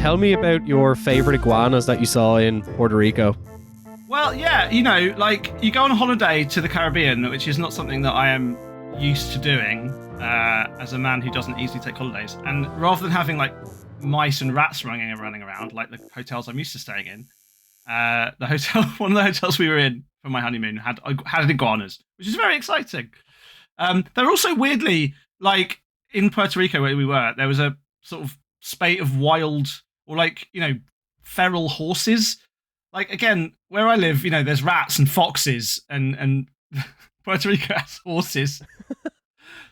tell me about your favorite iguanas that you saw in Puerto Rico. Well, yeah, you know, like you go on holiday to the Caribbean, which is not something that I am used to doing as a man who doesn't easily take holidays. And rather than having like mice and rats running around like the hotels I'm used to staying in, one of the hotels we were in for my honeymoon had iguanas, which is very exciting. They're also weirdly like in Puerto Rico where we were. There was a sort of spate of wild or like feral horses. Like again, where I live, there's rats and foxes, and Puerto Rico has horses.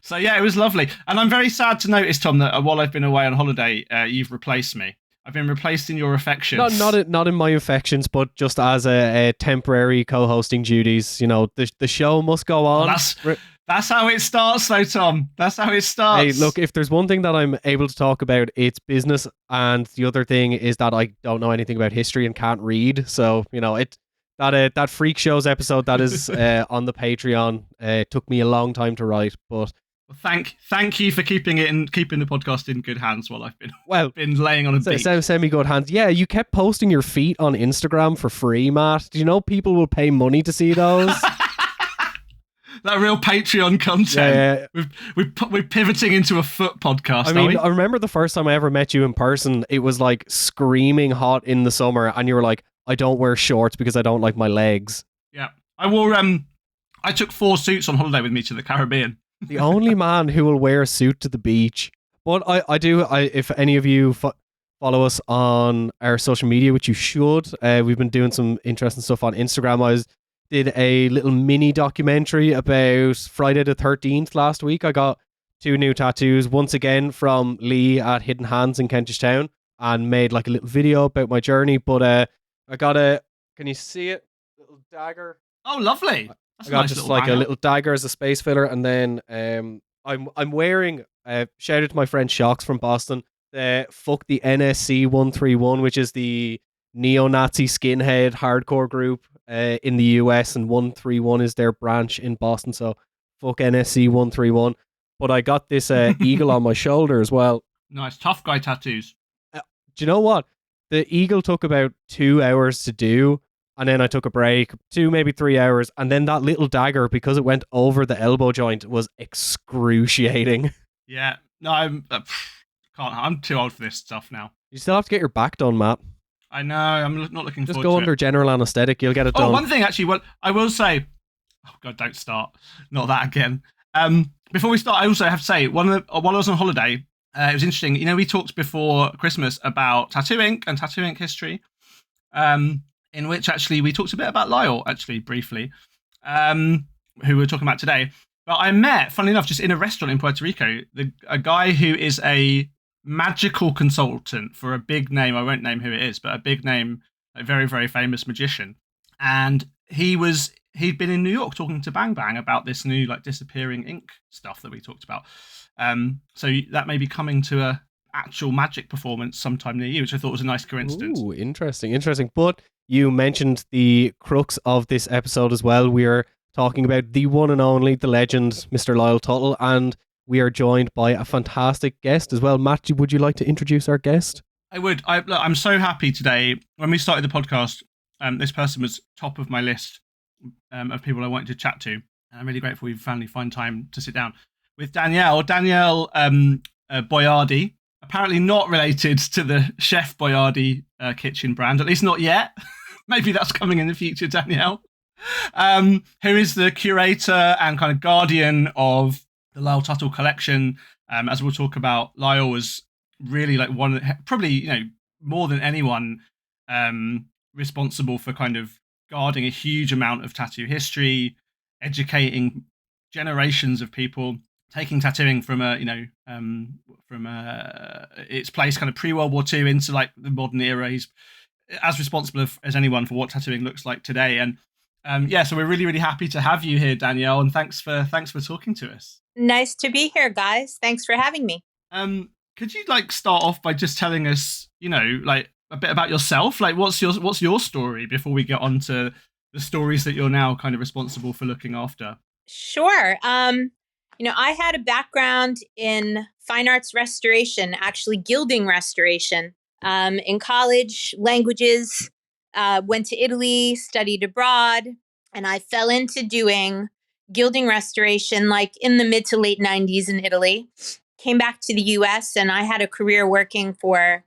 So yeah, it was lovely, and I'm very sad to notice, Tom, that while I've been away on holiday, you've replaced me. I've been replaced in your affections. Not in my affections, but just as a temporary co-hosting duties. The show must go on. That's how it starts, though, Tom. That's how it starts. Hey, look, if there's one thing that I'm able to talk about, it's business, and the other thing is that I don't know anything about history and can't read. So that Freak Shows episode that is on the Patreon took me a long time to write, but. Well, thank you for keeping the podcast in good hands while I've been laying on a beach. Semi-good hands. Yeah, you kept posting your feet on Instagram for free, Matt. Do you know people will pay money to see those? That real Patreon content. Yeah. We're pivoting into a foot podcast. I mean, I remember the first time I ever met you in person, it was like screaming hot in the summer, and you were like, I don't wear shorts because I don't like my legs. Yeah. I took 4 suits on holiday with me to the Caribbean. The only man who will wear a suit to the beach. But if any of you follow us on our social media, which you should, we've been doing some interesting stuff on Instagram. I did a little mini documentary about Friday the 13th last week. I got 2 new tattoos, once again from Lee at Hidden Hands in Kentish Town, and made like a little video about my journey. But I got can you see it? Little dagger. Oh, lovely. That's I got just like a little dagger as a space filler, and then I'm wearing shout out to my friend Shocks from Boston. Fuck the NSC 131, which is the neo-Nazi skinhead hardcore group in the US, and 131 is their branch in Boston. So fuck NSC 131. But I got this eagle on my shoulder as well. Nice, tough guy tattoos. Do you know what? The eagle took about 2 hours to do. And then I took a break, 2, maybe 3 hours. And then that little dagger, because it went over the elbow joint, was excruciating. Yeah. No, I'm too old for this stuff now. You still have to get your back done, Matt. I know. I'm not looking forward to it. Just go under general anesthetic. You'll get it done. Oh, one thing, actually. What I will say... Oh, God, don't start. Not that again. Before we start, I also have to say, while I was on holiday, it was interesting. We talked before Christmas about Tattoo Ink and Tattoo Ink history. In which actually we talked a bit about Lyle, actually, briefly, who we're talking about today. But I met, funnily enough, just in a restaurant in Puerto Rico, a guy who is a magical consultant for a big name. I won't name who it is, but a big name, a very, very famous magician. And he'd been in New York talking to Bang Bang about this new like disappearing ink stuff that we talked about. So that may be coming to a actual magic performance sometime near you, which I thought was a nice coincidence. Ooh, interesting. But you mentioned the crux of this episode as well. We are talking about the one and only, the legend, Mr. Lyle Tuttle, and we are joined by a fantastic guest as well. Matt, would you like to introduce our guest? I would. I'm so happy today. When we started the podcast, this person was top of my list of people I wanted to chat to. And I'm really grateful we've finally found time to sit down with Danielle Boyarde. Apparently not related to the Chef Boyarde kitchen brand, at least not yet. Maybe that's coming in the future, Danielle. Who is the curator and kind of guardian of the Lyle Tuttle collection. As we'll talk about, Lyle was really like probably more than anyone responsible for kind of guarding a huge amount of tattoo history, educating generations of people, taking tattooing from its place kind of pre-World War II into like the modern era. He's as responsible as anyone for what tattooing looks like today. And so we're really, really happy to have you here, Danielle, and thanks for talking to us. Nice to be here, guys. Thanks for having me. Could you like start off by just telling us, like a bit about yourself? Like what's your story before we get on to the stories that you're now kind of responsible for looking after? Sure. I had a background in fine arts restoration, actually gilding restoration. In college, languages, went to Italy, studied abroad, and I fell into doing gilding restoration like in the mid to late 90s in Italy. Came back to the US and I had a career working for,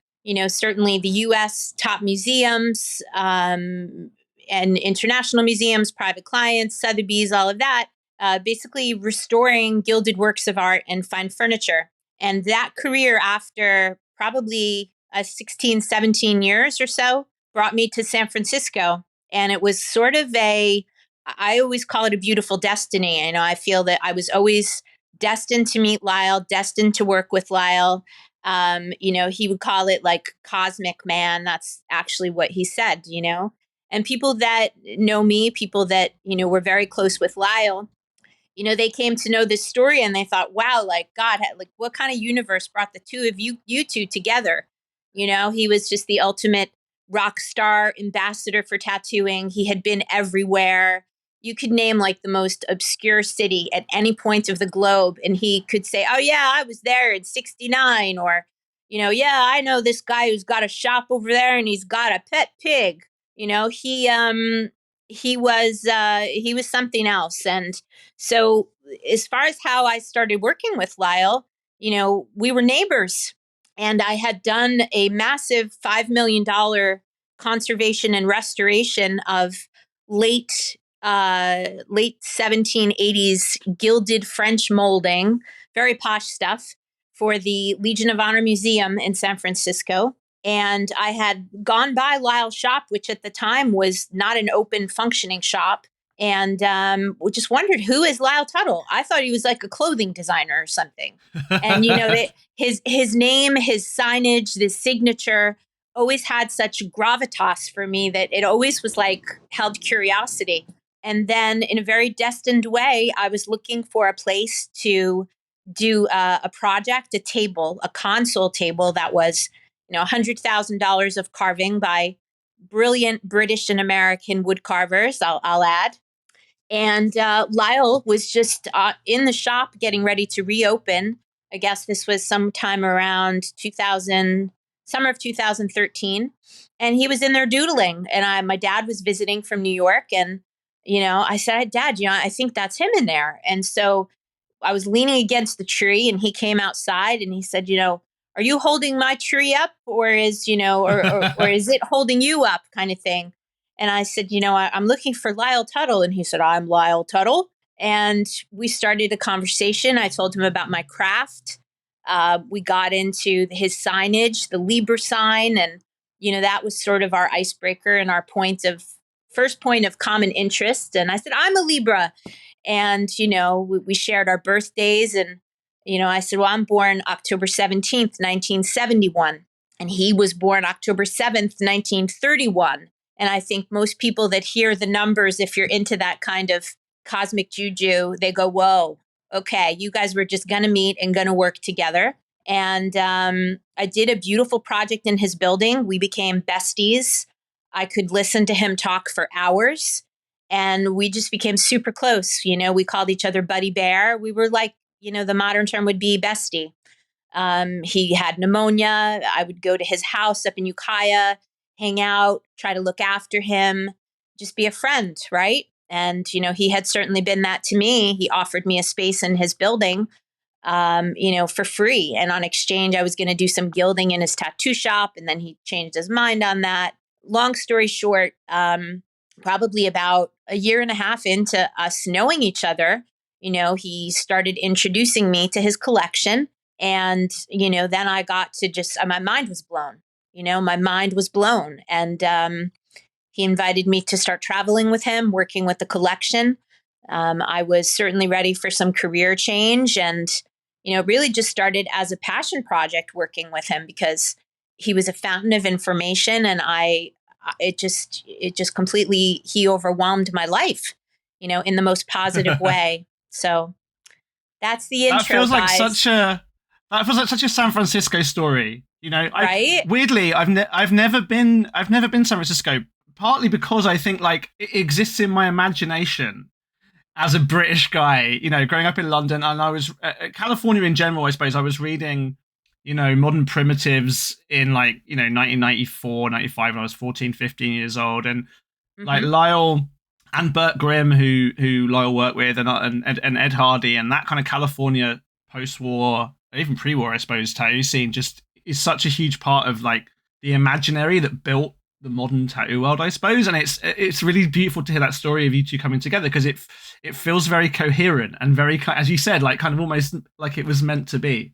certainly the US top museums, and international museums, private clients, Sotheby's, all of that, basically restoring gilded works of art and fine furniture. And that career, after probably 16, 17 years or so, brought me to San Francisco. And it was sort of I always call it a beautiful destiny. I feel that I was always destined to meet Lyle, destined to work with Lyle. He would call it like cosmic man. That's actually what he said. And people that know me, people that, were very close with Lyle, they came to know this story and they thought, wow, like God, like what kind of universe brought the two of you two together? He was just the ultimate rock star ambassador for tattooing. He had been everywhere. You could name like the most obscure city at any point of the globe, and he could say, oh, yeah, I was there in '69. Or, yeah, I know this guy who's got a shop over there and he's got a pet pig. He was something else. And so as far as how I started working with Lyle, we were neighbors, and I had done a massive $5 million conservation and restoration of late 1780s gilded French molding, very posh stuff, for the Legion of Honor Museum in San Francisco. And I had gone by Lyle's shop, which at the time was not an open functioning shop. And we just wondered, who is Lyle Tuttle? I thought he was like a clothing designer or something. And, his name, his signage, the signature always had such gravitas for me that it always was like held curiosity. And then in a very destined way, I was looking for a place to do a project, a table, a console table that was, $100,000 of carving by brilliant British and American wood carvers, I'll add. And Lyle was just in the shop getting ready to reopen. I guess this was sometime around summer of 2013. And he was in there doodling. And my dad was visiting from New York. And, I said, Dad, I think that's him in there. And so I was leaning against the tree and he came outside and he said, are you holding my tree up, or is, or is it holding you up, kind of thing? And I said, I'm looking for Lyle Tuttle. And he said, I'm Lyle Tuttle. And we started a conversation. I told him about my craft. We got into his signage, the Libra sign. And, that was sort of our icebreaker and our first point of common interest. And I said, I'm a Libra. And, we shared our birthdays. And, I said, well, I'm born October 17th, 1971. And he was born October 7th, 1931. And I think most people that hear the numbers, if you're into that kind of cosmic juju, they go, whoa, okay, you guys were just going to meet and going to work together. And I did a beautiful project in his building. We became besties. I could listen to him talk for hours. And we just became super close. We called each other Buddy Bear. We were like, the modern term would be bestie. He had pneumonia. I would go to his house up in Ukiah, hang out, try to look after him, just be a friend, right? And, he had certainly been that to me. He offered me a space in his building, for free. And on exchange, I was going to do some gilding in his tattoo shop. And then he changed his mind on that. Long story short, probably about a year and a half into us knowing each other, he started introducing me to his collection. And, then I got to my mind was blown. My mind was blown. And he invited me to start traveling with him, working with the collection. I was certainly ready for some career change and, really just started as a passion project working with him because he was a fountain of information. And it just completely, he overwhelmed my life, in the most positive way. So that's the intro, that feels like guys. That feels like such a San Francisco story. Right? Weirdly, I've never been to San Francisco, partly because I think like it exists in my imagination as a British guy, growing up in London, and I was California in general. I suppose I was reading, modern primitives in 1994, 95 when I was 14, 15 years old. And like Lyle and Bert Grimm, who Lyle worked with, and Ed Hardy, and that kind of California post-war, even pre-war, I suppose, tattoo scene just is such a huge part of like the imaginary that built the modern tattoo world, I suppose. And it's really beautiful to hear that story of you two coming together, because it feels very coherent and very, as you said, like kind of almost like it was meant to be.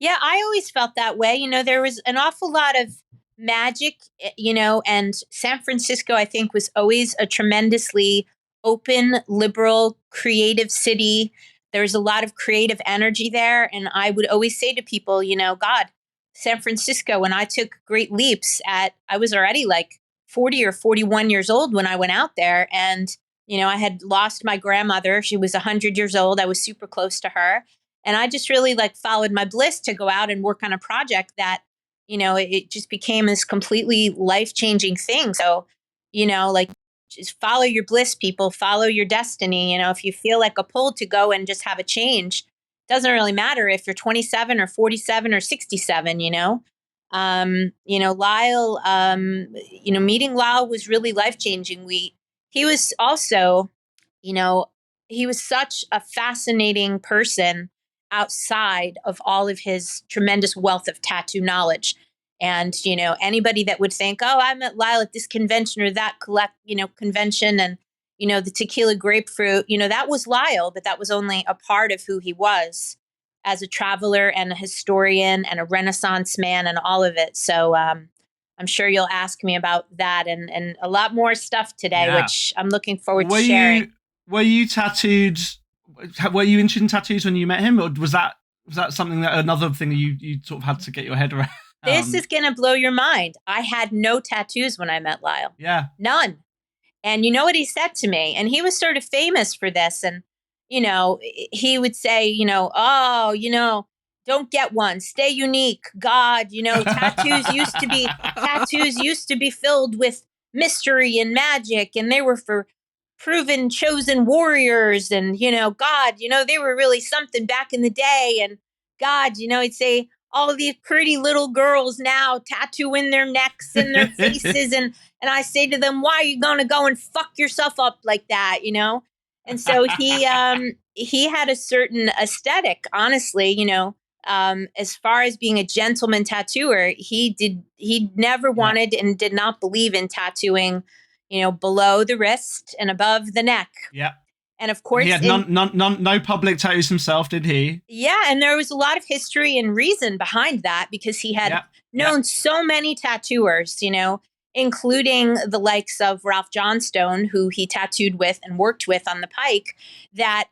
Yeah, I always felt that way. There was an awful lot of magic, and San Francisco, I think, was always a tremendously open, liberal, creative city. There's a lot of creative energy there. And I would always say to people, God, San Francisco, when I took great leaps I was already like 40 or 41 years old when I went out there. And, I had lost my grandmother. She was 100 years old. I was super close to her. And I just really like followed my bliss to go out and work on a project that, it just became this completely life-changing thing. So, like just follow your bliss, people, follow your destiny. If you feel like a pull to go and just have a change, doesn't really matter if you're 27 or 47 or 67, Lyle, meeting Lyle was really life-changing. He was also, he was such a fascinating person outside of all of his tremendous wealth of tattoo knowledge. And, anybody that would think, oh, I met Lyle at this convention or that convention, and, the tequila grapefruit, that was Lyle, but that was only a part of who he was as a traveler and a historian and a Renaissance man and all of it. So I'm sure you'll ask me about that and a lot more stuff today, which I'm looking forward to sharing. Were you tattooed? Were you interested in tattoos when you met him, or was that something that another thing that you sort of had to get your head around? This is gonna blow your mind. I had no tattoos when I met Lyle. Yeah, none. And you know what he said to me? And he was sort of famous for this. And he would say, oh, don't get one. Stay unique. God, tattoos used to be filled with mystery and magic, and they were for proven chosen warriors, and God, they were really something back in the day. And God, he'd say all of these pretty little girls now tattooing their necks and their faces, and I say to them, why are you gonna go and fuck yourself up like that, And so he had a certain aesthetic, honestly, as far as being a gentleman tattooer. He never wanted and did not believe in tattooing below the wrist and above the neck. Yeah. And of course, he had no public tattoos himself, did he? Yeah, and there was a lot of history and reason behind that, because he had known so many tattooers, including the likes of Ralph Johnstone, who he tattooed with and worked with on the Pike, that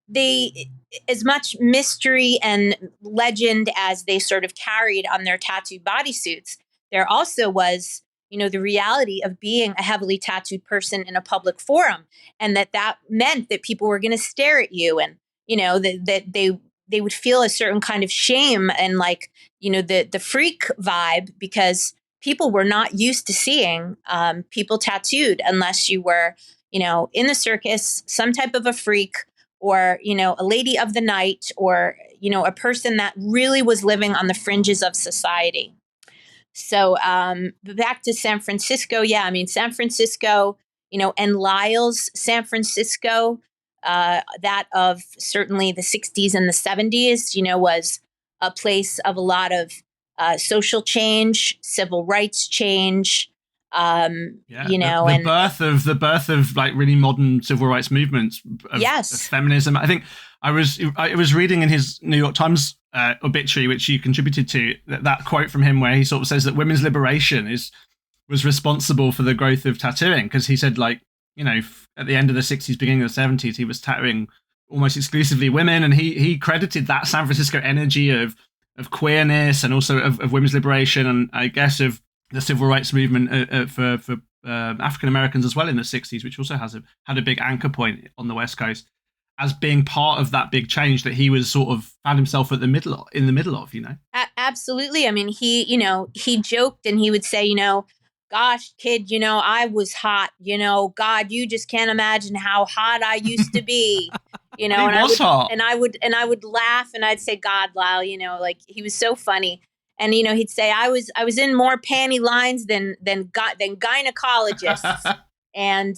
they as much mystery and legend as they sort of carried on their tattooed bodysuits, there also was the reality of being a heavily tattooed person in a public forum, and that meant that people were going to stare at you, and that they would feel a certain kind of shame and the freak vibe, because people were not used to seeing people tattooed unless you were in the circus, some type of a freak, or a lady of the night, or a person that really was living on the fringes of society. So back to San Francisco. Yeah, I mean, San Francisco, and Lyle's San Francisco, that of certainly the 60s and the 70s, was a place of a lot of social change, civil rights change. The birth of like really modern civil rights movements of feminism. I think I was reading in his New York Times obituary, which you contributed to, that quote from him where he sort of says that women's liberation was responsible for the growth of tattooing, because he said, like, at the end of the 60s, beginning of the 70s, he was tattooing almost exclusively women, and he credited that San Francisco energy of queerness and also of women's liberation, and I guess of the civil rights movement for African Americans as well in the 60s, which also had a big anchor point on the West Coast, as being part of that big change that he was sort of found himself in the middle of. Absolutely. I mean, he joked, and he would say, gosh, kid, I was hot, God, you just can't imagine how hot I used to be. you He know, and was hot. I would laugh and I'd say, God, Lyle, you know, like he was so funny. And, you know, he'd say, I was in more panty lines than gynecologists. And,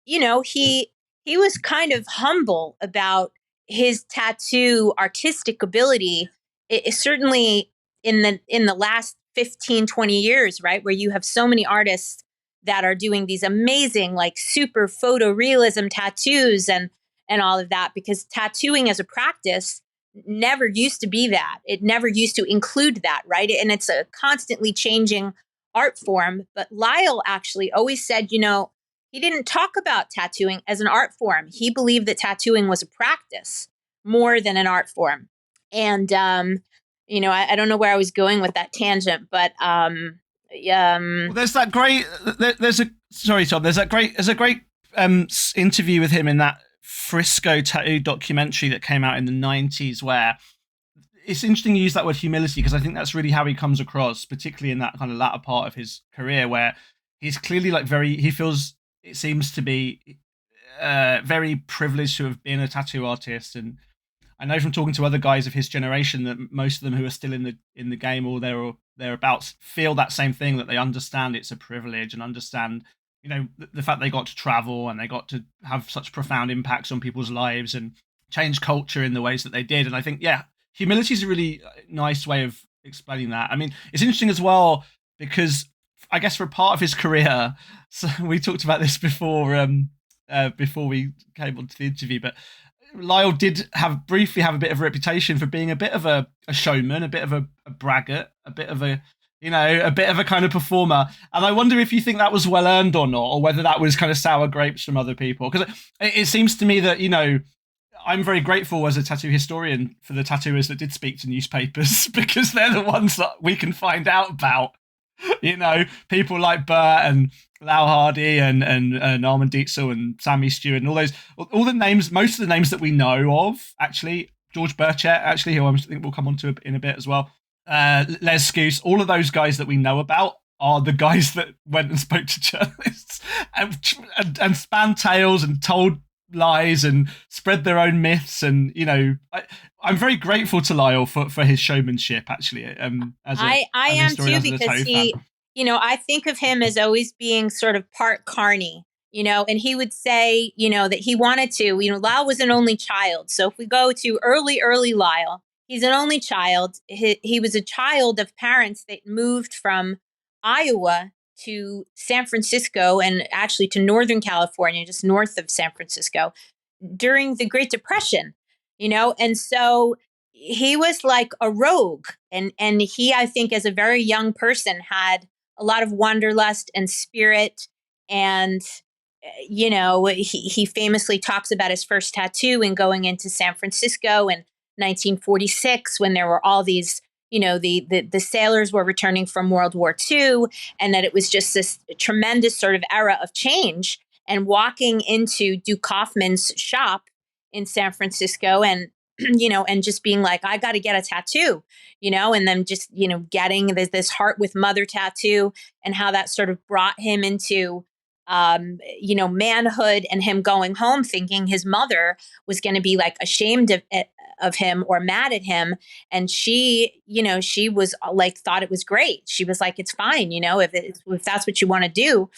you know, he was kind of humble about his tattoo artistic ability. It certainly in the last 15-20 years, right, where you have so many artists that are doing these amazing, like super photorealism tattoos and all of that, because tattooing as a practice never used to be that. It never used to include that, right? And it's a constantly changing art form. But Lyle actually always said, you know, he didn't talk about tattooing as an art form. He believed that tattooing was a practice more than an art form. And, you know, I don't know where I was going with that tangent, but Well, there's that great. There's a sorry, Tom. There's a great interview with him in that Frisco tattoo documentary that came out in the '90s, where it's interesting you use that word humility, because I think that's really how he comes across, particularly in that kind of latter part of his career, where he's clearly like he feels, it seems to be very privileged to have been a tattoo artist. And I know from talking to other guys of his generation that most of them who are still in the game or thereabouts feel that same thing, that they understand it's a privilege and understand, you know, the fact they got to travel and they got to have such profound impacts on people's lives and change culture in the ways that they did. And I think, yeah, humility is a really nice way of explaining that. I mean, it's interesting as well because I guess for a part of his career, so we talked about this before we came on to the interview, but Lyle did briefly have a bit of a reputation for being a bit of a showman, a bit of a braggart, a bit of a, you know, a bit of a kind of performer. And I wonder if you think that was well earned or not, or whether that was kind of sour grapes from other people. Because it seems to me that, you know, I'm very grateful as a tattoo historian for the tattooers that did speak to newspapers, because they're the ones that we can find out about. You know, people like Bert and Lau Hardy and Armand Dietzel and Sammy Stewart and all the names, most of the names that we know of, actually, George Burchett, actually, who I think we'll come on to in a bit as well, Les Scouse, all of those guys that we know about are the guys that went and spoke to journalists and span tales and told lies and spread their own myths. And, you know, I'm very grateful to Lyle for his showmanship, actually. I am too, because he, you know, I think of him as always being sort of part carny, you know, and he would say, you know, that he wanted to, you know, Lyle was an only child. So if we go to early Lyle, he's an only child. He was a child of parents that moved from Iowa to San Francisco, and actually to Northern California, just north of San Francisco, during the Great Depression, you know? And so he was like a rogue. And he, I think, as a very young person, had a lot of wanderlust and spirit. And, you know, he famously talks about his first tattoo and going into San Francisco in 1946, when there were all these, you know, the sailors were returning from World War II, and that it was just this tremendous sort of era of change. And walking into Duke Kaufman's shop in San Francisco, and, you know, and just being like, I got to get a tattoo, you know, and then just, you know, getting this Heart with Mother tattoo, and how that sort of brought him into, you know, manhood, and him going home thinking his mother was going to be like ashamed of him or mad at him. And she, you know, she was like, thought it was great. She was like, it's fine, you know, if that's what you want to do.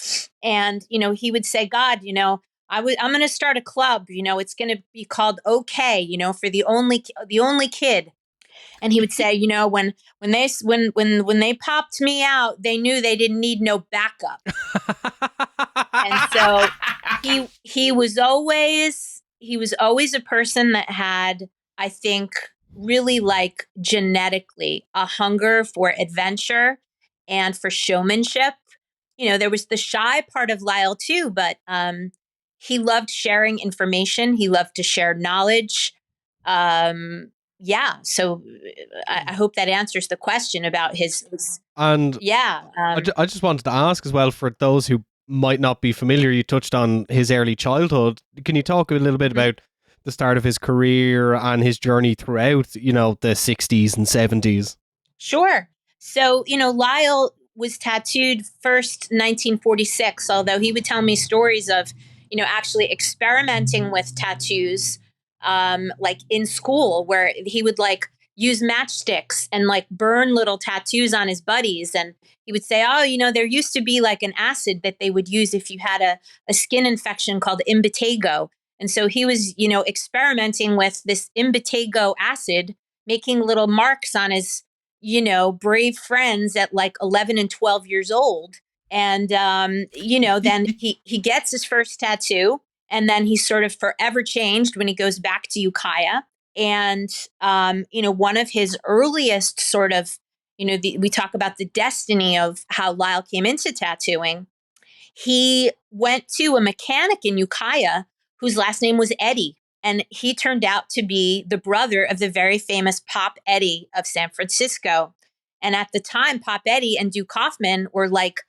And, you know, he would say, God, you know, I'm going to start a club, you know, it's going to be called OK, you know, for the only kid. And he would say, you know, when they popped me out, they knew they didn't need no backup. And so he was always a person that had, I think, really like genetically a hunger for adventure and for showmanship. You know, there was the shy part of Lyle too, but he loved sharing information. He loved to share knowledge. Yeah, so I hope that answers the question about his And yeah. I just wanted to ask as well, for those who might not be familiar, you touched on his early childhood. Can you talk a little bit about the start of his career and his journey throughout, you know, the 60s and 70s? Sure. So, you know, Lyle was tattooed first 1946, although he would tell me stories of, you know, actually experimenting with tattoos like in school, where he would like use matchsticks and like burn little tattoos on his buddies. And he would say, oh, there used to be like an acid that they would use if you had a skin infection called impetigo. And so he was, experimenting with this impetigo acid, making little marks on his, brave friends at like 11 and 12 years old. And, then he gets his first tattoo, and then he's sort of forever changed when he goes back to Ukiah. And, one of his earliest sort of, we talk about the destiny of how Lyle came into tattooing. He went to a mechanic in Ukiah whose last name was Eddie. And he turned out to be the brother of the very famous Pop Eddie of San Francisco. And at the time, Pop Eddie and Duke Kaufman were like,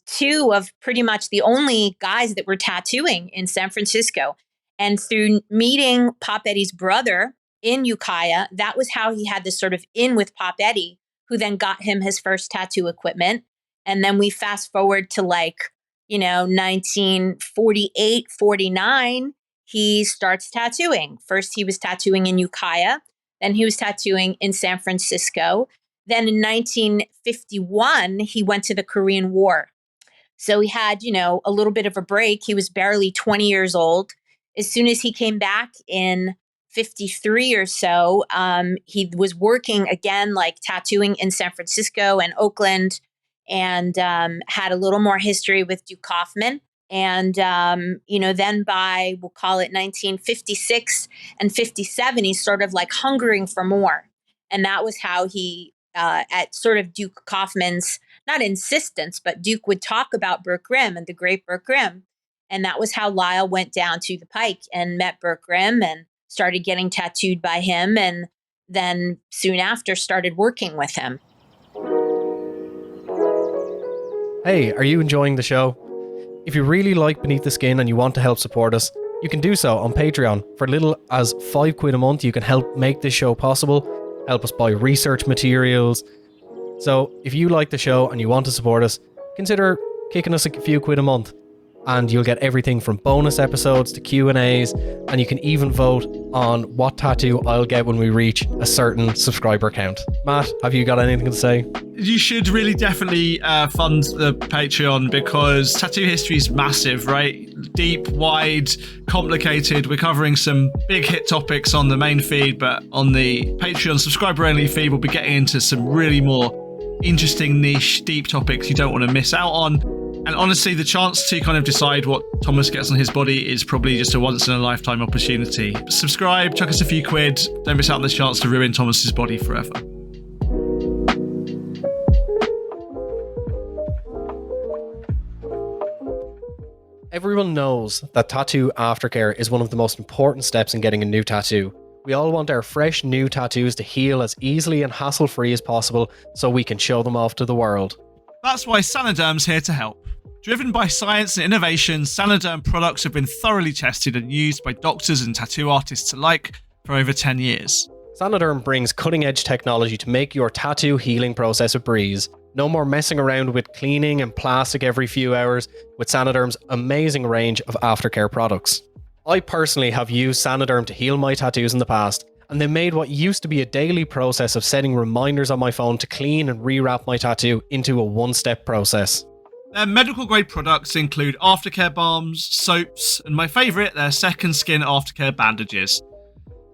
two of pretty much the only guys that were tattooing in San Francisco. And through meeting Pop Eddie's brother in Ukiah, that was how he had this sort of in with Pop Eddie, who then got him his first tattoo equipment. And then we fast forward to 1948, 49, he starts tattooing. First, he was tattooing in Ukiah. Then he was tattooing in San Francisco. Then in 1951, he went to the Korean War. So he had, a little bit of a break. He was barely 20 years old. As soon as he came back in 53 or so, he was working again, like tattooing in San Francisco and Oakland, and had a little more history with Duke Kaufman. And, then by, we'll call it 1956 and 57, he's sort of like hungering for more. And that was how he, at sort of Duke Kaufman's, not insistence, but Duke would talk about Burke Grimm and the great Burke Grimm. And that was how Lyle went down to the Pike and met Burke Grimm and started getting tattooed by him. And then soon after started working with him. Hey, are you enjoying the show? If you really like Beneath the Skin and you want to help support us, you can do so on Patreon. For little as £5 a month, you can help make this show possible, help us buy research materials. So if you like the show and you want to support us, consider kicking us a few quid a month. And you'll get everything from bonus episodes to Q&As, and you can even vote on what tattoo I'll get when we reach a certain subscriber count. Matt, have you got anything to say? You should really definitely fund the Patreon, because tattoo history is massive, right? Deep, wide, complicated. We're covering some big hit topics on the main feed, but on the Patreon subscriber-only feed, we'll be getting into some really more interesting, niche, deep topics you don't want to miss out on. And honestly, the chance to kind of decide what Thomas gets on his body is probably just a once-in-a-lifetime opportunity. Subscribe, chuck us a few quid. Don't miss out on this chance to ruin Thomas's body forever. Everyone knows that tattoo aftercare is one of the most important steps in getting a new tattoo. We all want our fresh new tattoos to heal as easily and hassle-free as possible so we can show them off to the world. That's why Sanoderm's here to help. Driven by science and innovation, Sanoderm products have been thoroughly tested and used by doctors and tattoo artists alike for over 10 years. Sanoderm brings cutting-edge technology to make your tattoo healing process a breeze. No more messing around with cleaning and plastic every few hours with Sanoderm's amazing range of aftercare products. I personally have used Sanoderm to heal my tattoos in the past, and they made what used to be a daily process of setting reminders on my phone to clean and rewrap my tattoo into a one-step process. Their medical-grade products include aftercare balms, soaps, and my favourite, their second skin aftercare bandages.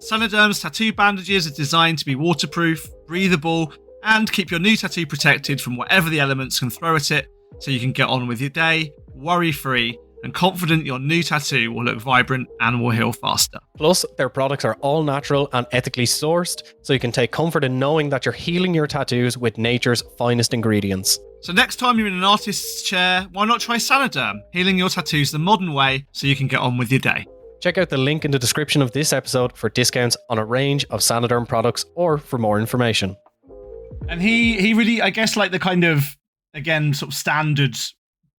Sanoderm's tattoo bandages are designed to be waterproof, breathable, and keep your new tattoo protected from whatever the elements can throw at it, so you can get on with your day, worry-free, and confident your new tattoo will look vibrant and will heal faster. Plus, their products are all natural and ethically sourced, so you can take comfort in knowing that you're healing your tattoos with nature's finest ingredients. So next time you're in an artist's chair, why not try Sanoderm, healing your tattoos the modern way so you can get on with your day. Check out the link in the description of this episode for discounts on a range of Sanoderm products or for more information. And he really, I guess, like the kind of, again, sort of standard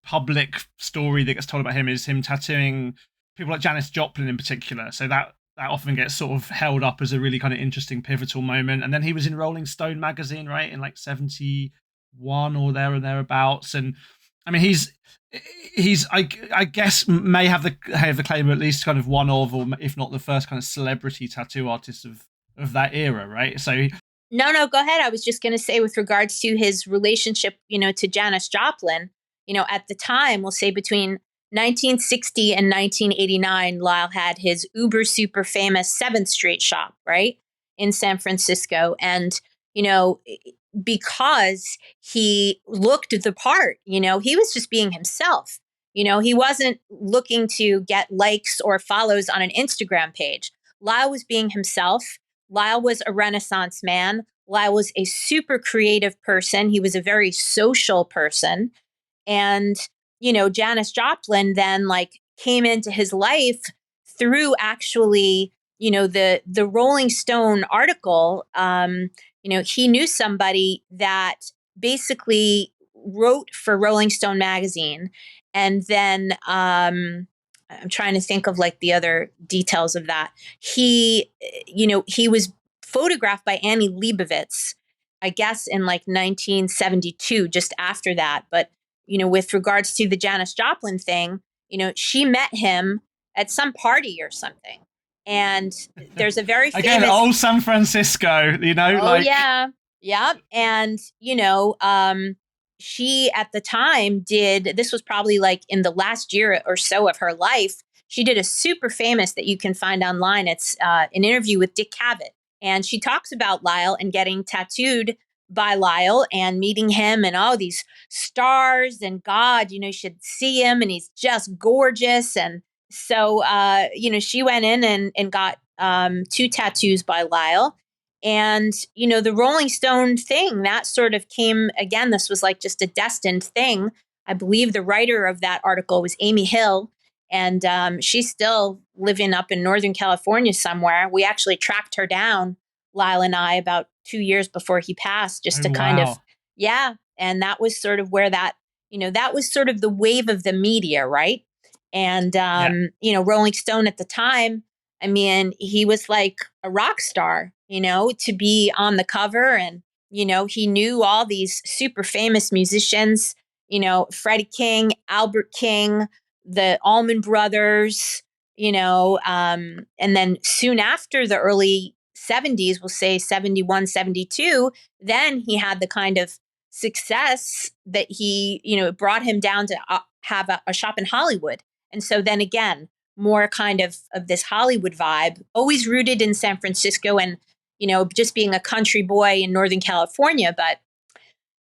public story that gets told about him is him tattooing people like Janis Joplin in particular. So that often gets sort of held up as a really kind of interesting pivotal moment. And then he was in Rolling Stone magazine, right, in like 71 or there and thereabouts. And I mean, he's I guess may have the claim of at least kind of one of, or if not the first kind of celebrity tattoo artist of that era, right? So No, go ahead. I was just going to say, with regards to his relationship, to Janis Joplin, at the time, we'll say between 1960 and 1989, Lyle had his uber super famous 7th Street shop, right, in San Francisco. And, because he looked the part, he was just being himself. He wasn't looking to get likes or follows on an Instagram page. Lyle was being himself. Lyle was a Renaissance man. Lyle was a super creative person. He was a very social person. And, Janis Joplin then came into his life through actually, the Rolling Stone article. He knew somebody that basically wrote for Rolling Stone magazine. And then I'm trying to think of the other details of that. He was photographed by Annie Leibovitz, I guess in 1972, just after that. But, with regards to the Janis Joplin thing, she met him at some party or something. And there's a very famous... Again, old San Francisco, Oh, yeah. Yeah. And, she at the time this was probably in the last year or so of her life, she did a super famous that you can find online. It's an interview with Dick Cavett. And she talks about Lyle and getting tattooed by Lyle and meeting him and all these stars and God, you should see him and he's just gorgeous. And so, she went in and got 2 tattoos by Lyle. And, the Rolling Stone thing, that sort of came, again, this was just a destined thing. I believe the writer of that article was Amy Hill, and she's still living up in Northern California somewhere. We actually tracked her down, Lyle and I, about 2 years before he passed, just to kind of, yeah. And that was sort of where that was sort of the wave of the media, right? And, Rolling Stone at the time, I mean, he was like a rock star, to be on the cover. And, he knew all these super famous musicians, Freddie King, Albert King, the Allman Brothers, and then soon after the early 70s, we'll say 71, 72, then he had the kind of success that he, brought him down to have a shop in Hollywood. And so then again, more kind of this Hollywood vibe, always rooted in San Francisco and, just being a country boy in Northern California. But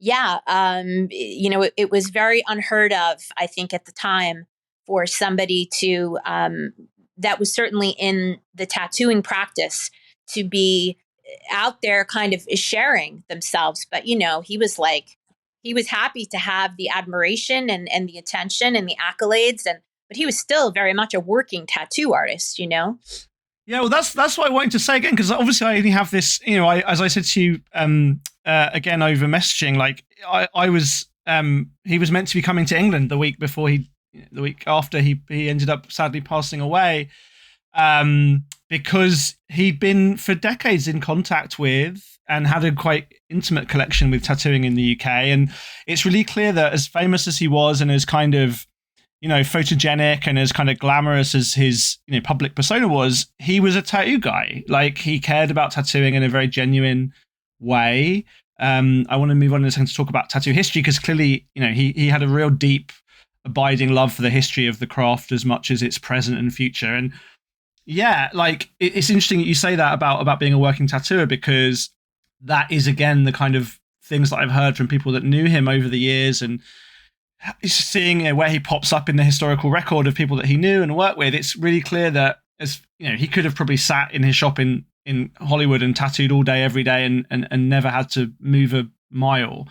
yeah, it was very unheard of, I think, at the time for somebody to, that was certainly in the tattooing practice, to be out there kind of sharing themselves. But, he was happy to have the admiration and the attention and the accolades, but he was still very much a working tattoo artist, Yeah, well, that's what I wanted to say again, because obviously I only have this, as I said to you again over messaging, I was he was meant to be coming to England the week after he ended up sadly passing away, because he'd been for decades in contact with and had a quite intimate collection with tattooing in the UK. And it's really clear that as famous as he was and as kind of, photogenic and as kind of glamorous as his, public persona was, he was a tattoo guy. He cared about tattooing in a very genuine way. I want to move on in a second to talk about tattoo history, because clearly, he had a real deep, abiding love for the history of the craft as much as its present and future. And yeah, it's interesting that you say that about being a working tattooer, because that is, again, the kind of things that I've heard from people that knew him over the years, and seeing where he pops up in the historical record of people that he knew and worked with. It's really clear that, as he could have probably sat in his shop in Hollywood and tattooed all day, every day, and never had to move a mile.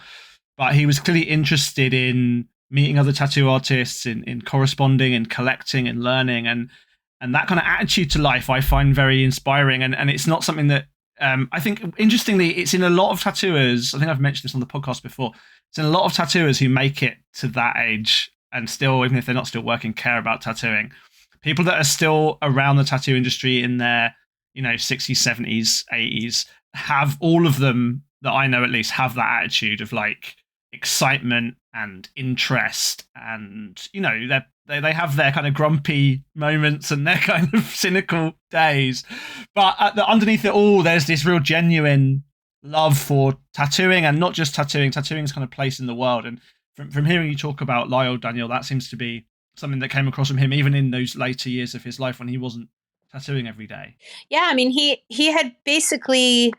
But he was clearly interested in meeting other tattoo artists, in corresponding and collecting and learning, and that kind of attitude to life I find very inspiring. And it's not something that I think, interestingly, it's in a lot of tattooers. I think I've mentioned this on the podcast before. It's in a lot of tattooers who make it to that age and still, even if they're not still working, care about tattooing. People that are still around the tattoo industry in their, 60s, 70s, 80s, have, all of them that I know at least, have that attitude of excitement and interest, and they have their kind of grumpy moments and their kind of cynical days, but underneath it all there's this real genuine love for tattooing, and not just tattooing's kind of place in the world. And from hearing you talk about Lyle, Daniel, that seems to be something that came across from him even in those later years of his life when he wasn't tattooing every day. Yeah, I mean, he had basically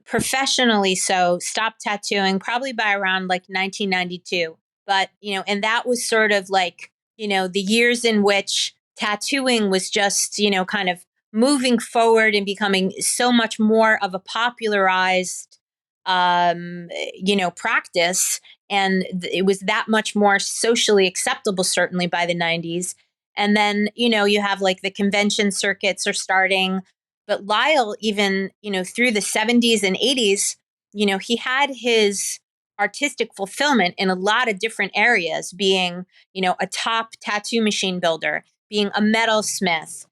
professionally stopped tattooing probably by around like 1992. But, and that was sort of like, the years in which tattooing was just, kind of moving forward and becoming so much more of a popularized, practice. And it was that much more socially acceptable, certainly by the 90s. And then, you have like the convention circuits are starting. But Lyle, even, through the 70s and 80s, he had his artistic fulfillment in a lot of different areas, being, a top tattoo machine builder, being a metalsmith.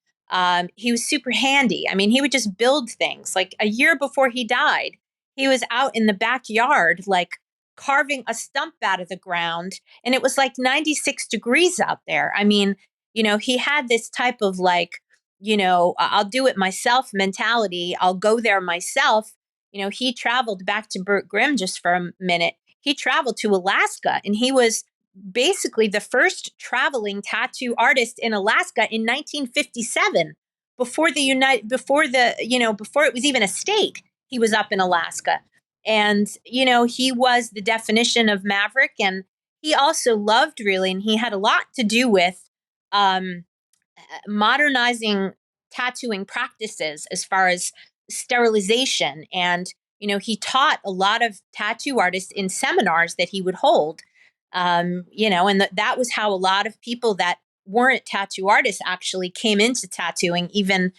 He was super handy. I mean, he would just build things. Like a year before he died, he was out in the backyard, like carving a stump out of the ground. And it was like 96 degrees out there. I mean, he had this type of like, I'll do it myself mentality. I'll go there myself. He traveled back to Burt Grimm just for a minute. He traveled to Alaska, and he was basically the first traveling tattoo artist in Alaska in 1957. Before it was even a state, he was up in Alaska. And, he was the definition of maverick. And he also loved really, and he had a lot to do with, modernizing tattooing practices as far as sterilization. And, he taught a lot of tattoo artists in seminars that he would hold, and that was how a lot of people that weren't tattoo artists actually came into tattooing, even,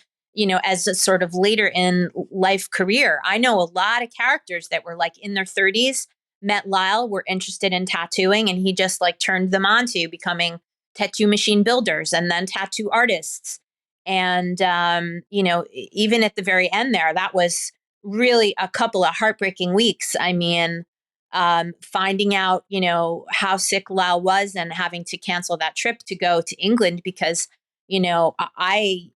as a sort of later in life career. I know a lot of characters that were like in their 30s, met Lyle, were interested in tattooing, and he just like turned them on to becoming tattoo machine builders and then tattoo artists. And, even at the very end there, that was really a couple of heartbreaking weeks. I mean, finding out, how sick Lyle was and having to cancel that trip to go to England because, I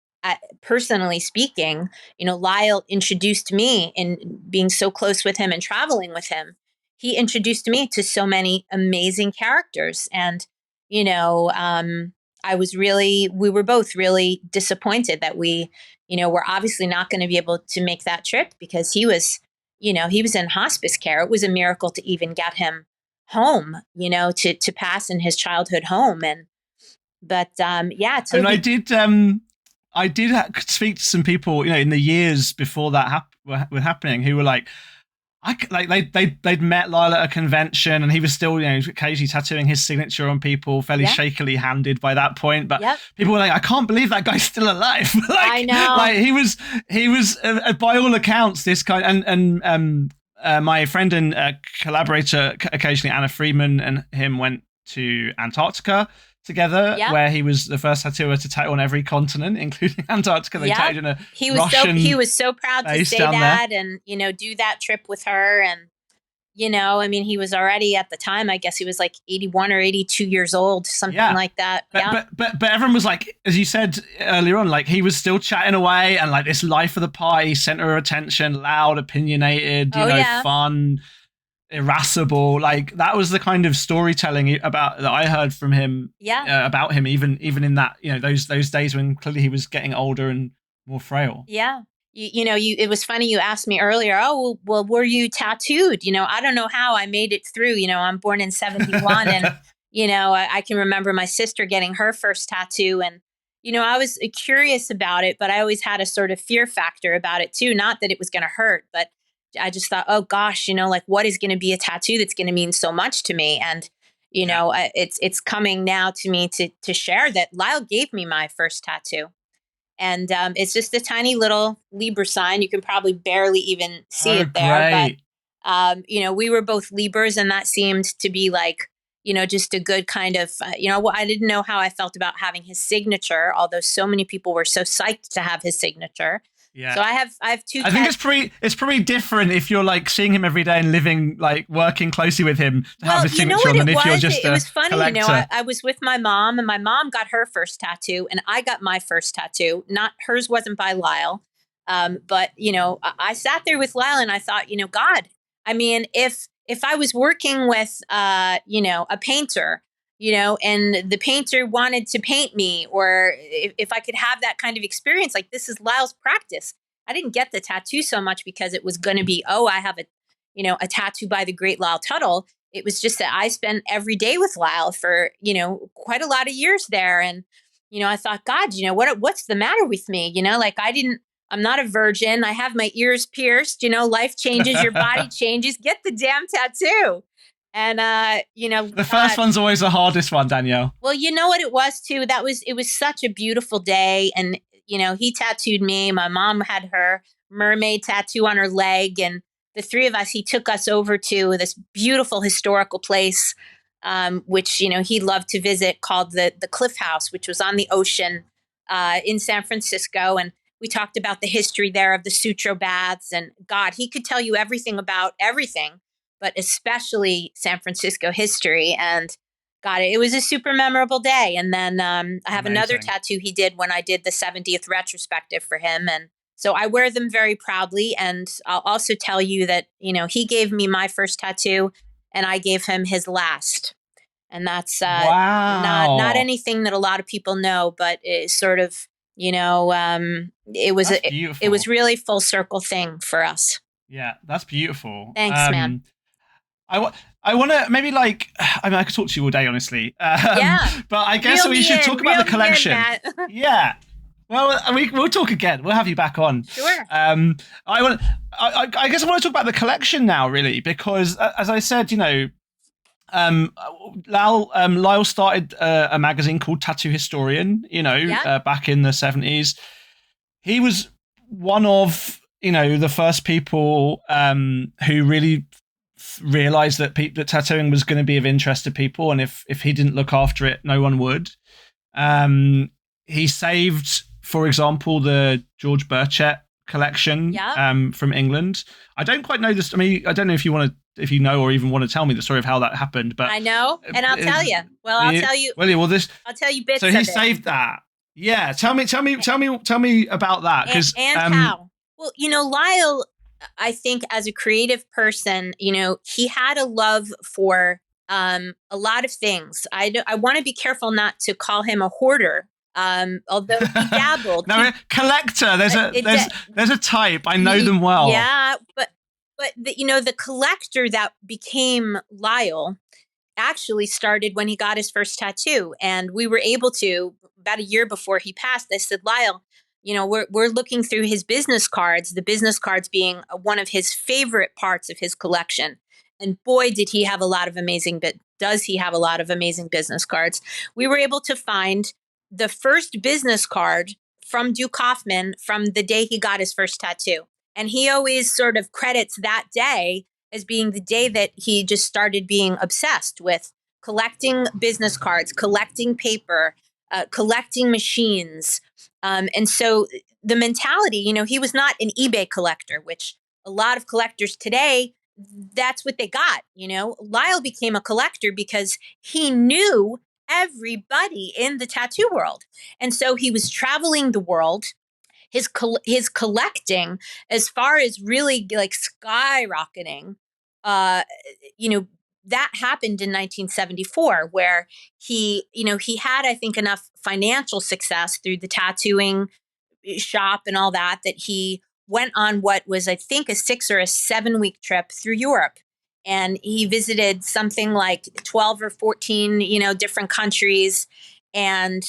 personally speaking, Lyle introduced me in being so close with him and traveling with him. He introduced me to so many amazing characters. And, we were both really disappointed that we, were obviously not going to be able to make that trip because he was in hospice care. It was a miracle to even get him home, to pass in his childhood home. Yeah. And I did speak to some people, in the years before that were happening, who were like, they'd met Lyle at a convention, and he was still, occasionally tattooing his signature on people, fairly shakily handed by that point. But people were like, I can't believe that guy's still alive. I know. Like he was by all accounts this kind. And my friend and collaborator, occasionally Anna Freeman, and him went to Antarctica together, where he was the first tattooer to tattoo on every continent, including Antarctica. They tattooed in a Russian he was so proud to say that there. and, do that trip with her. And, he was already at the time, I guess he was like 81 or 82 years old, something like that. But everyone was like, as you said earlier on, like he was still chatting away and like this life of the party, center of attention, loud, opinionated, fun, irascible. Like that was the kind of storytelling about that I heard from him about him, even in that those days when clearly he was getting older and more frail. It was funny you asked me earlier, well were you tattooed? I don't know how I made it through. I'm born in 71 and I can remember my sister getting her first tattoo, and I was curious about it, but I always had a sort of fear factor about it too. Not that it was going to hurt, but I just thought, oh gosh, like what is going to be a tattoo that's going to mean so much to me? And, it's coming now to me to share that Lyle gave me my first tattoo. And it's just a tiny little Libra sign. You can probably barely even see it there. Great. But, we were both Libras, and that seemed to be like, just a good kind of, I didn't know how I felt about having his signature, although so many people were so psyched to have his signature. Yeah. So I have two. I think it's pretty different if you're like seeing him every day and living, like working closely with him to have his signature on than if you're just it was funny. collector. You know, I was with my mom, and my mom got her first tattoo, and I got my first tattoo. Not hers wasn't by Lyle, but you know, I sat there with Lyle, and I thought, you know, God, I mean, if I was working with, you know, a painter, you know, and the painter wanted to paint me, or if I could have that kind of experience, like this is Lyle's practice. I didn't get the tattoo so much because it was going to be, oh, I have a, you know, a tattoo by the great Lyle Tuttle. It was just that I spent every day with Lyle for, you know, quite a lot of years there. And, you know, I thought, God, you know, what's the matter with me? You know, like I'm not a virgin. I have my ears pierced, you know, life changes, your body changes, get the damn tattoo. And, you know, the first one's always the hardest one, Danielle. Well, you know what it was too? It was such a beautiful day. And, you know, he tattooed me. My mom had her mermaid tattoo on her leg. And the three of us, he took us over to this beautiful historical place, which, you know, he loved to visit, called the Cliff House, which was on the ocean in San Francisco. And we talked about the history there of the Sutro baths. And God, he could tell you everything about everything, but especially San Francisco history. And God, it was a super memorable day. And then I have another tattoo he did when I did the 70th retrospective for him. And so I wear them very proudly. And I'll also tell you that, you know, he gave me my first tattoo and I gave him his last. And that's wow. not anything that a lot of people know, but it's sort of, you know, it was really full circle thing for us. Yeah, that's beautiful. Thanks, man. I want to maybe like, I mean, I could talk to you all day, honestly. Yeah. But I guess we should talk about the collection. Yeah. Well, we'll talk again. We'll have you back on. Sure. I guess I want to talk about the collection now, really, because as I said, you know, Lyle started a magazine called Tattoo Historian, you know, back in the 70s. He was one of, you know, the first people who really realized that that tattooing was going to be of interest to people, and if he didn't look after it, no one would. He saved, for example, the George Burchett collection from England. I don't quite know this. I mean, I don't know if you know or even want to tell me the story of how that happened, but I know, and I'll tell you. Well, I'll tell you. Well, I'll tell you bits. So he saved that. Yeah, tell me about that, because and how. Well, you know, Lyle, I think as a creative person, you know, he had a love for a lot of things. I want to be careful not to call him a hoarder, although he dabbled. No, collector. There's a type. I know them well. Yeah, but you know, the collector that became Lyle actually started when he got his first tattoo, and we were able to, about a year before he passed, I said, Lyle, you know, we're looking through his business cards, the business cards being one of his favorite parts of his collection. And boy, does he have a lot of amazing business cards. We were able to find the first business card from Duke Kaufman from the day he got his first tattoo. And he always sort of credits that day as being the day that he just started being obsessed with collecting business cards, collecting paper, collecting machines. And so the mentality, you know, he was not an eBay collector, which a lot of collectors today, that's what they got. You know, Lyle became a collector because he knew everybody in the tattoo world. And so he was traveling the world. His collecting, as far as really like skyrocketing, you know, that happened in 1974, where he had, I think, enough financial success through the tattooing shop and all that he went on what was, I think, a 6 or a 7 week trip through Europe. And he visited something like 12 or 14, you know, different countries. And,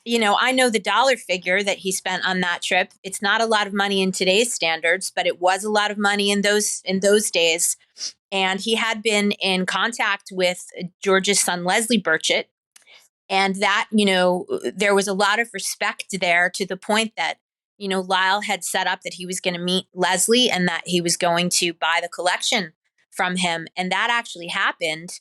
you know, I know the dollar figure that he spent on that trip. It's not a lot of money in today's standards, but it was a lot of money in those days. And he had been in contact with George's son, Leslie Burchett. And that, you know, there was a lot of respect there, to the point that, you know, Lyle had set up that he was going to meet Leslie and that he was going to buy the collection from him. And that actually happened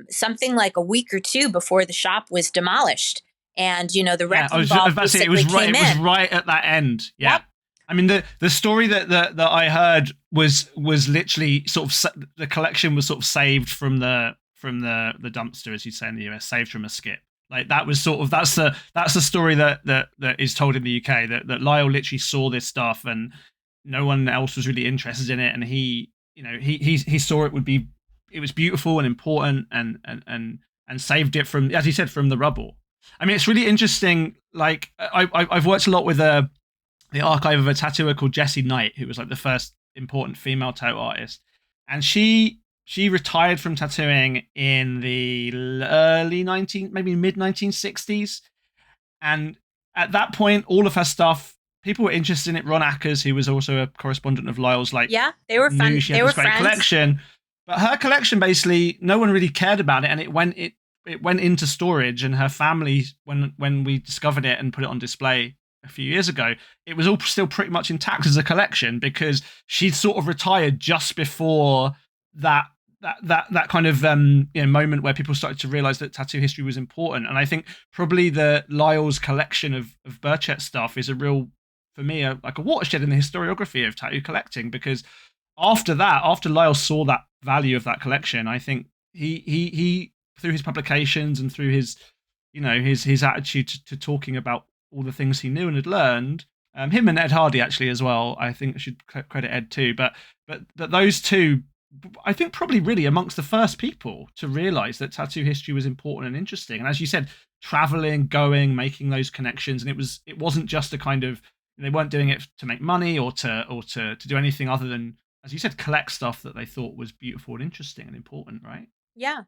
something like a week or two before the shop was demolished. And, you know, the wrecking ball basically came in. It was right at that end. Yeah. Yep. I mean, the story that I heard was literally sort of the collection was sort of saved from the dumpster, as you'd say in the US, saved from a skip. Like that was sort of that's the story that is told in the UK, that Lyle literally saw this stuff and no one else was really interested in it, and he saw it was beautiful and important, and saved it from, as he said, from the rubble. I mean, it's really interesting. Like I've worked a lot with the archive of a tattooer called Jessie Knight, who was like the first important female tattoo artist, and she retired from tattooing in the early maybe mid 1960s, and at that point, all of her stuff, people were interested in it. Ron Ackers, who was also a correspondent of Lyle's, like, Yeah, they were fun. knew she They had were this great friends. collection, but her collection basically no one really cared about it, and it went into storage. And her family, when we discovered it and put it on display a few years ago, it was all still pretty much intact as a collection, because she'd sort of retired just before that kind of moment where people started to realize that tattoo history was important. And I think probably the Lyle's collection of Burchett stuff is a real, for me, like a watershed in the historiography of tattoo collecting, because after Lyle saw that value of that collection, I think he through his publications and through his his attitude to talking about all the things he knew and had learned, him and Ed Hardy actually as well, I think I should credit Ed too, but those two, I think, probably really amongst the first people to realize that tattoo history was important and interesting. And as you said, traveling, going, making those connections, and it wasn't just a kind of, they weren't doing it to make money or to do anything other than, as you said, collect stuff that they thought was beautiful and interesting and important, right? Yeah.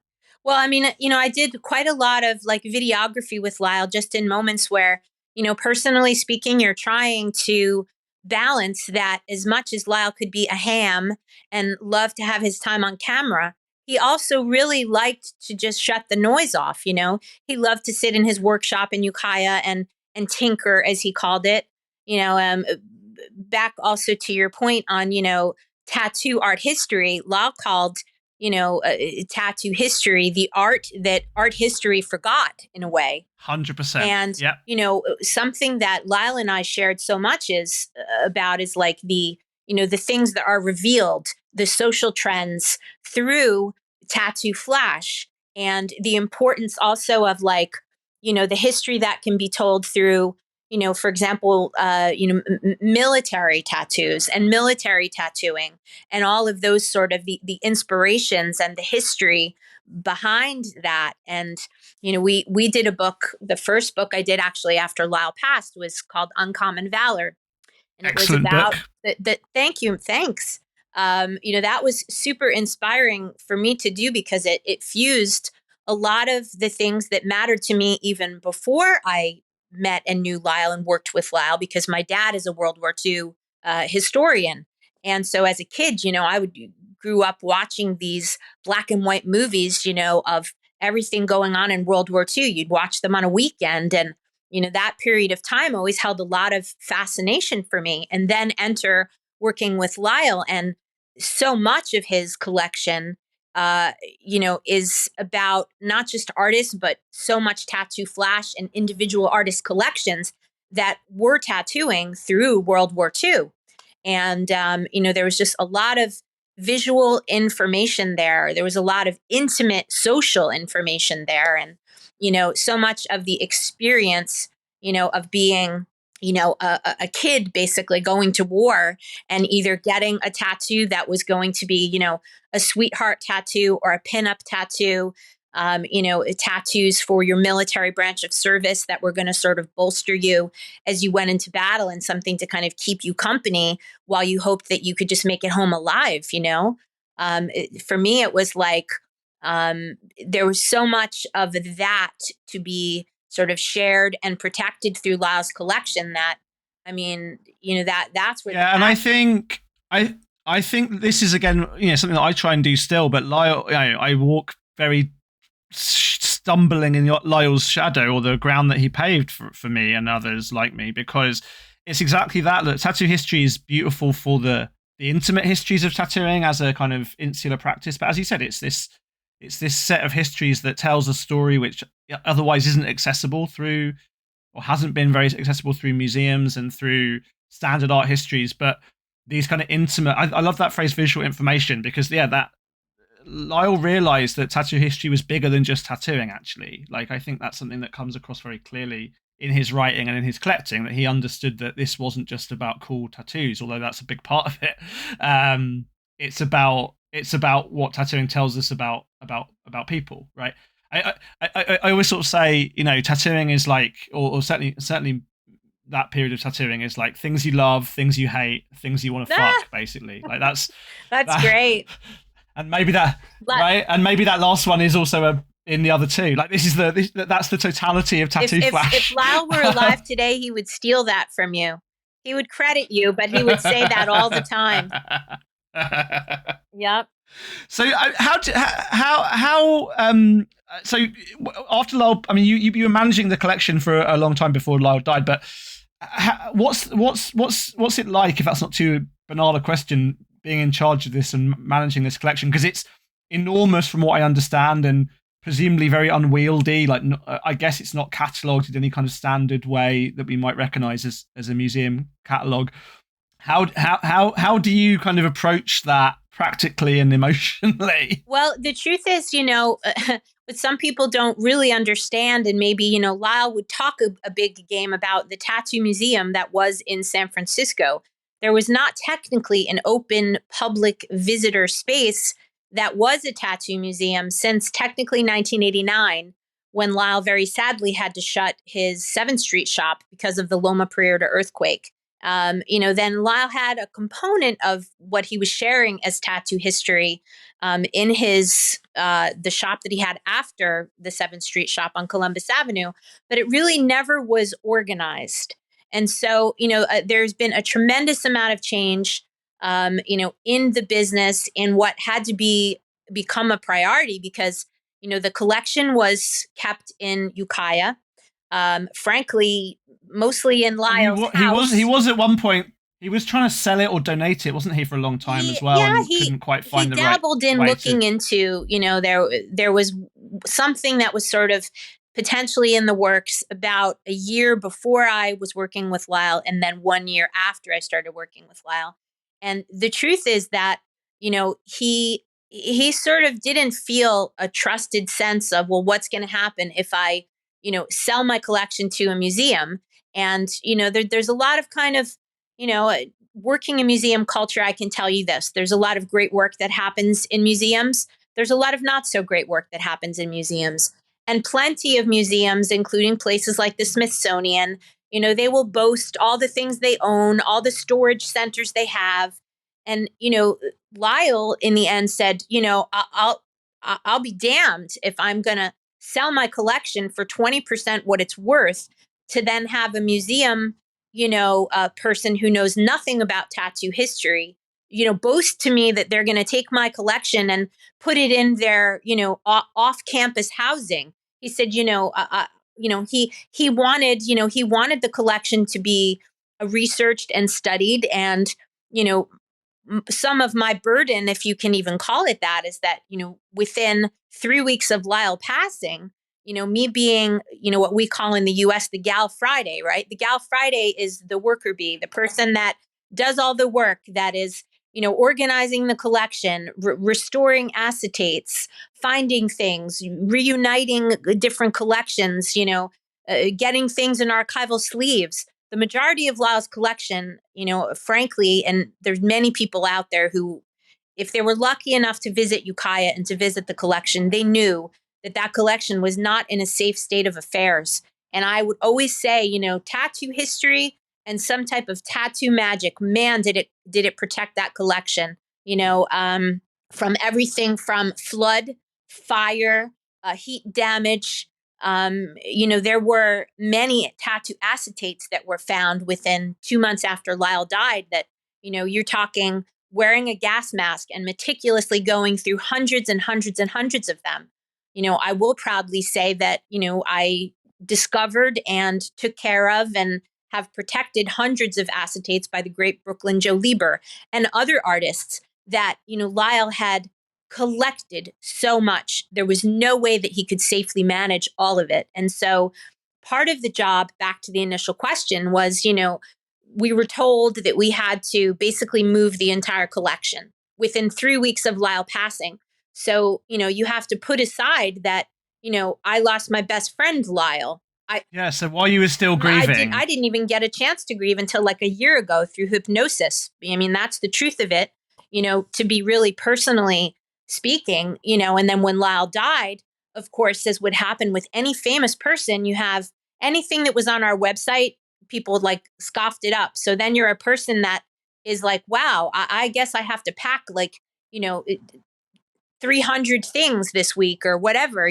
Well, I mean, I did quite a lot of like videography with Lyle, just in moments where, personally speaking, you're trying to balance that. As much as Lyle could be a ham and love to have his time on camera, he also really liked to just shut the noise off. He loved to sit in his workshop in Ukiah and tinker, as he called it. Back also to your point on, tattoo art history, Lyle called tattoo history, the art that art history forgot, in a way. 100%. And, yeah. Something that Lyle and I shared so much is like the things that are revealed, the social trends through Tattoo Flash, and the importance also of like, the history that can be told through, for example, military tattoos and military tattooing, and all of those sort of the inspirations and the history behind that. And, we did a book. The first book I did actually after Lyle passed was called Uncommon Valor. And Excellent it was about book. Thank you. Thanks. That was super inspiring for me to do, because it fused a lot of the things that mattered to me even before I met and knew Lyle and worked with Lyle, because my dad is a World War II historian. And so as a kid, I grew up watching these black and white movies, of everything going on in World War II. You'd watch them on a weekend. And, that period of time always held a lot of fascination for me. And then enter working with Lyle, and so much of his collection is about not just artists, but so much Tattoo Flash and individual artist collections that were tattooing through World War II. And, there was just a lot of visual information there. There was a lot of intimate social information there. And, so much of the experience, of being, a kid basically going to war and either getting a tattoo that was going to be, a sweetheart tattoo or a pinup tattoo, tattoos for your military branch of service that were going to sort of bolster you as you went into battle, and something to kind of keep you company while you hoped that you could just make it home alive. For me, it was like there was so much of that to be sort of shared and protected through Lyle's collection that, I mean, that's where. Yeah, and I think this is again, something that I try and do still. But Lyle, I walk very stumbling in Lyle's shadow, or the ground that he paved for me and others like me, because it's exactly that. That tattoo history is beautiful for the intimate histories of tattooing as a kind of insular practice. But as you said, it's this set of histories that tells a story which otherwise isn't accessible through, or hasn't been very accessible through museums and through standard art histories, but these kind of intimate. I love that phrase, visual information, because that Lyle realized that tattoo history was bigger than just tattooing. Actually, like, I think that's something that comes across very clearly in his writing and in his collecting, that he understood that this wasn't just about cool tattoos, although that's a big part of it. It's about what tattooing tells us about people, right? I always sort of say, tattooing is like, or certainly that period of tattooing is like things you love, things you hate, things you want to fuck, basically. Like that's great. And maybe that right, and maybe that last one is also in the other two. Like that's the totality of Tattoo Flash. If Lyle were alive today, he would steal that from you. He would credit you, but he would say that all the time. Yep. So so after Lyle, I mean, you were managing the collection for a long time before Lyle died, but what's it like, if that's not too banal a question, being in charge of this and managing this collection? Because it's enormous from what I understand, and presumably very unwieldy. Like, I guess it's not catalogued in any kind of standard way that we might recognize as a museum catalog. How do you kind of approach that practically and emotionally? Well, the truth is, what some people don't really understand, and maybe, Lyle would talk a big game about the tattoo museum that was in San Francisco. There was not technically an open public visitor space that was a tattoo museum since technically 1989, when Lyle very sadly had to shut his 7th Street shop because of the Loma Prieta earthquake. Then Lyle had a component of what he was sharing as tattoo history in his the shop that he had after the 7th Street shop on Columbus Avenue, but it really never was organized. And so, there's been a tremendous amount of change, in the business, in what had to become a priority, because, the collection was kept in Ukiah. Frankly, mostly in Lyle's house. He was at one point. He was trying to sell it or donate it, wasn't he, for a long time as well? Yeah, and couldn't quite find the right way. He dabbled in looking into, there was something that was sort of potentially in the works about a year before I was working with Lyle, and then 1 year after I started working with Lyle. And the truth is that, he sort of didn't feel a trusted sense of, well, what's going to happen if I, sell my collection to a museum? And, there's a lot of kind of, working in museum culture. I can tell you this: there's a lot of great work that happens in museums. There's a lot of not so great work that happens in museums. And plenty of museums, including places like the Smithsonian, they will boast all the things they own, all the storage centers they have. And, Lyle in the end said, I'll be damned if I'm going to sell my collection for 20% what it's worth, to then have a museum, a person who knows nothing about tattoo history, boast to me that they're going to take my collection and put it in their, off-campus housing. He said, he wanted the collection to be researched and studied. And, some of my burden, if you can even call it that, is that, within 3 weeks of Lyle passing, me being, what we call in the US, the Gal Friday, right? The Gal Friday is the worker bee, the person that does all the work, that is, organizing the collection, restoring acetates, finding things, reuniting different collections, getting things in archival sleeves. The majority of Lyle's collection, frankly, and there's many people out there who, if they were lucky enough to visit Ukiah and to visit the collection, they knew that collection was not in a safe state of affairs. And I would always say, tattoo history and some type of tattoo magic, man, did it protect that collection, from everything from flood, fire, heat damage. There were many tattoo acetates that were found within 2 months after Lyle died that, you're talking wearing a gas mask and meticulously going through hundreds and hundreds and hundreds of them. I will proudly say that, I discovered and took care of and have protected hundreds of acetates by the great Brooklyn Joe Lieber and other artists that, Lyle had collected so much. There was no way that he could safely manage all of it. And so part of the job, back to the initial question, was, we were told that we had to basically move the entire collection within 3 weeks of Lyle passing. So, you have to put aside that, I lost my best friend, Lyle. Yeah. So while you were still grieving, I didn't even get a chance to grieve until like a year ago through hypnosis. I mean, that's the truth of it, to be really personally speaking, and then when Lyle died, of course, as would happen with any famous person, you have anything that was on our website, people like scoffed it up. So then you're a person that is like, wow, I guess I have to pack like, 300 things this week or whatever,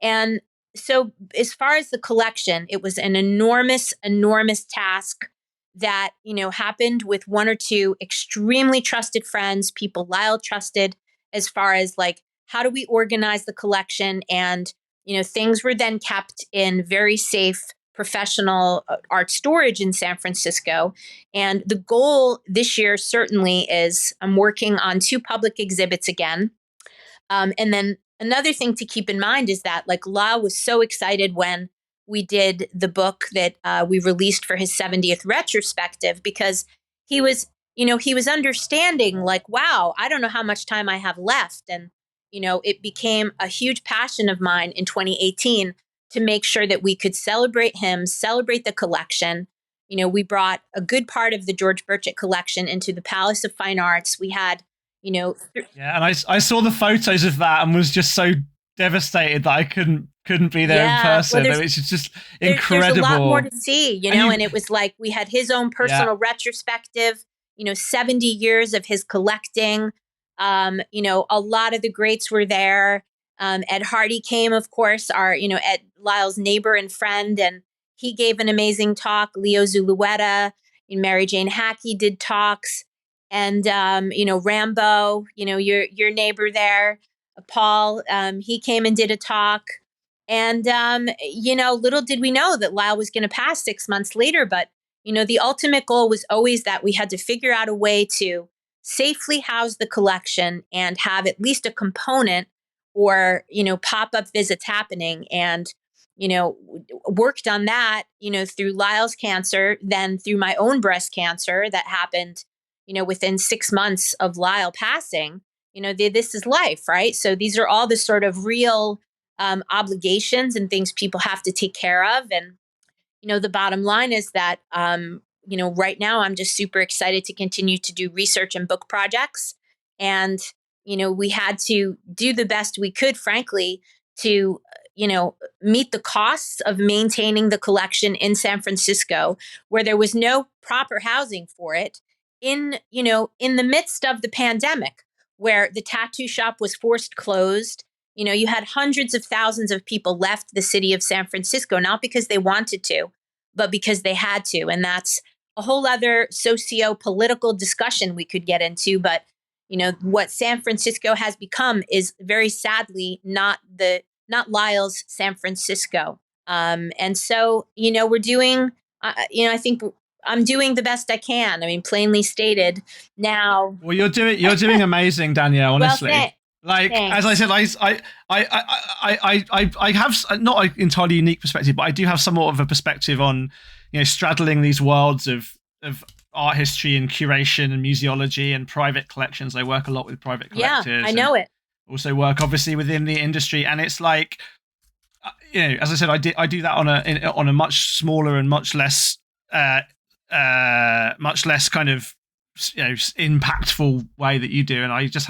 And so, as far as the collection, it was an enormous, enormous task that, happened with one or two extremely trusted friends, people Lyle trusted, as far as like, how do we organize the collection? And, things were then kept in very safe, professional art storage in San Francisco. And the goal this year certainly is I'm working on 2 public exhibits again. And then another thing to keep in mind is that like Lyle was so excited when we did the book that we released for his 70th retrospective, because he was, he was understanding like, wow, I don't know how much time I have left. And, it became a huge passion of mine in 2018 to make sure that we could celebrate him, celebrate the collection. We brought a good part of the George Burchett collection into the Palace of Fine Arts. We had, yeah, and I saw the photos of that and was just so devastated that I couldn't be there in person. Well, It's just incredible. There's a lot more to see, and it was like we had his own personal retrospective, 70 years of his collecting. A lot of the greats were there. Ed Hardy came, of course, Ed Lyle's neighbor and friend, and he gave an amazing talk. Leo Zulueta and Mary Jane Hackey did talks. And, Rambo, your neighbor there, Paul, he came and did a talk. And, little did we know that Lyle was going to pass 6 months later. But, the ultimate goal was always that we had to figure out a way to safely house the collection and have at least a component or, pop-up visits happening. And, worked on that, through Lyle's cancer, then through my own breast cancer that happened, within 6 months of Lyle passing. This is life, right? So these are all the sort of real obligations and things people have to take care of. And, the bottom line is that, right now I'm just super excited to continue to do research and book projects. And, we had to do the best we could, frankly, to, meet the costs of maintaining the collection in San Francisco, where there was no proper housing for it in the midst of the pandemic, where the tattoo shop was forced closed. You had hundreds of thousands of people left the city of San Francisco, not because they wanted to, but because they had to. And that's a whole other socio-political discussion we could get into. But, what San Francisco has become is very sadly not Lyle's San Francisco. And so, we're doing, I think I'm doing the best I can. I mean, plainly stated now. Well, you're doing amazing, Danielle, honestly. Well, thanks. As I said, I have not an entirely unique perspective, but I do have somewhat of a perspective on, straddling these worlds of art history and curation and museology and private collections. I work a lot with private collectors. Yeah, I know it. Also work obviously within the industry, and it's like, as I said, I do that on a much smaller and much less kind of impactful way that you do, and I just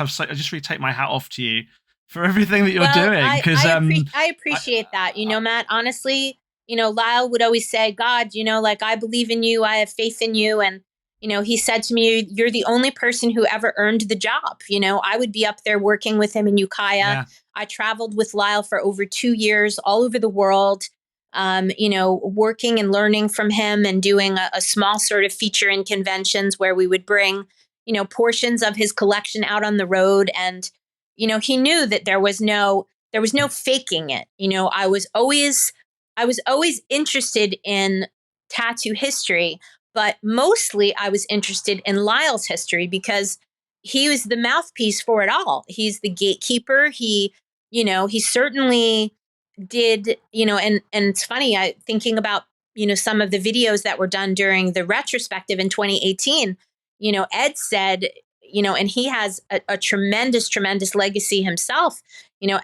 really take my hat off to you for everything that you're doing, because I appreciate that, Matt. Honestly, Lyle would always say, God, like, I believe in you, I have faith in you. And he said to me, you're the only person who ever earned the job. I would be up there working with him in Ukiah. Yeah. I traveled with Lyle for over 2 years all over the world, working and learning from him and doing a small sort of feature in conventions where we would bring, portions of his collection out on the road. And, he knew that there was no faking it. I was always interested in tattoo history, but mostly I was interested in Lyle's history because he was the mouthpiece for it all. He's the gatekeeper. He certainly did, and it's funny, thinking about some of the videos that were done during the retrospective in 2018, Ed said, and he has a tremendous, tremendous legacy himself.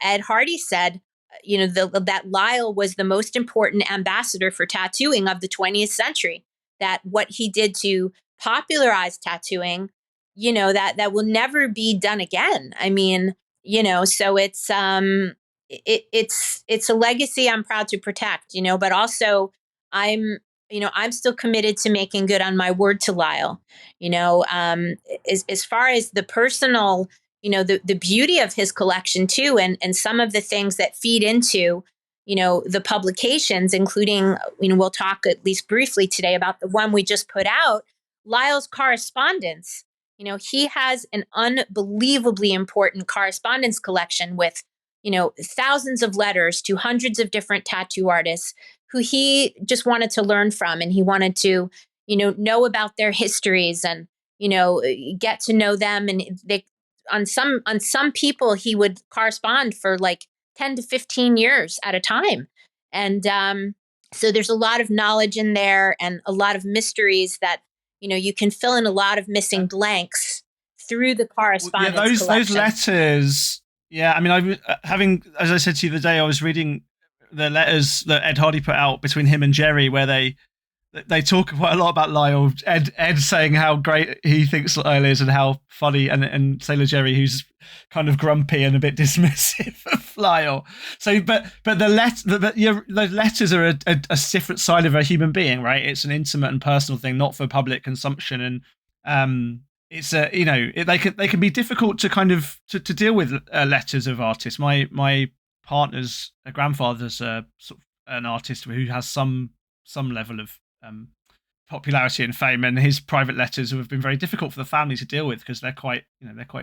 Ed Hardy said, that Lyle was the most important ambassador for tattooing of the 20th century, that what he did to popularize tattooing, that will never be done again. I mean, so it's a legacy I'm proud to protect, but also I'm, I'm still committed to making good on my word to Lyle. As far as the personal, the beauty of his collection too, and some of the things that feed into, the publications, including, we'll talk at least briefly today about the one we just put out, Lyle's correspondence. He has an unbelievably important correspondence collection with, thousands of letters to hundreds of different tattoo artists who he just wanted to learn from, and he wanted to, know about their histories and, get to know them. And they, on some people, he would correspond for like 10 to 15 years at a time. And so there's a lot of knowledge in there and a lot of mysteries that, you can fill in a lot of missing blanks through the correspondence collection. Those letters. Yeah, I mean, having, as I said to you the day, I was reading the letters that Ed Hardy put out between him and Jerry, where they talk quite a lot about Lyle. Ed saying how great he thinks Lyle is and how funny, and Sailor Jerry, who's kind of grumpy and a bit dismissive of Lyle. So, but the letters are a different side of a human being, right? It's an intimate and personal thing, not for public consumption, and it's they can be difficult to kind of to deal with letters of artists. My partner's grandfather's sort of an artist who has some level of popularity and fame, and his private letters have been very difficult for the family to deal with because they're quite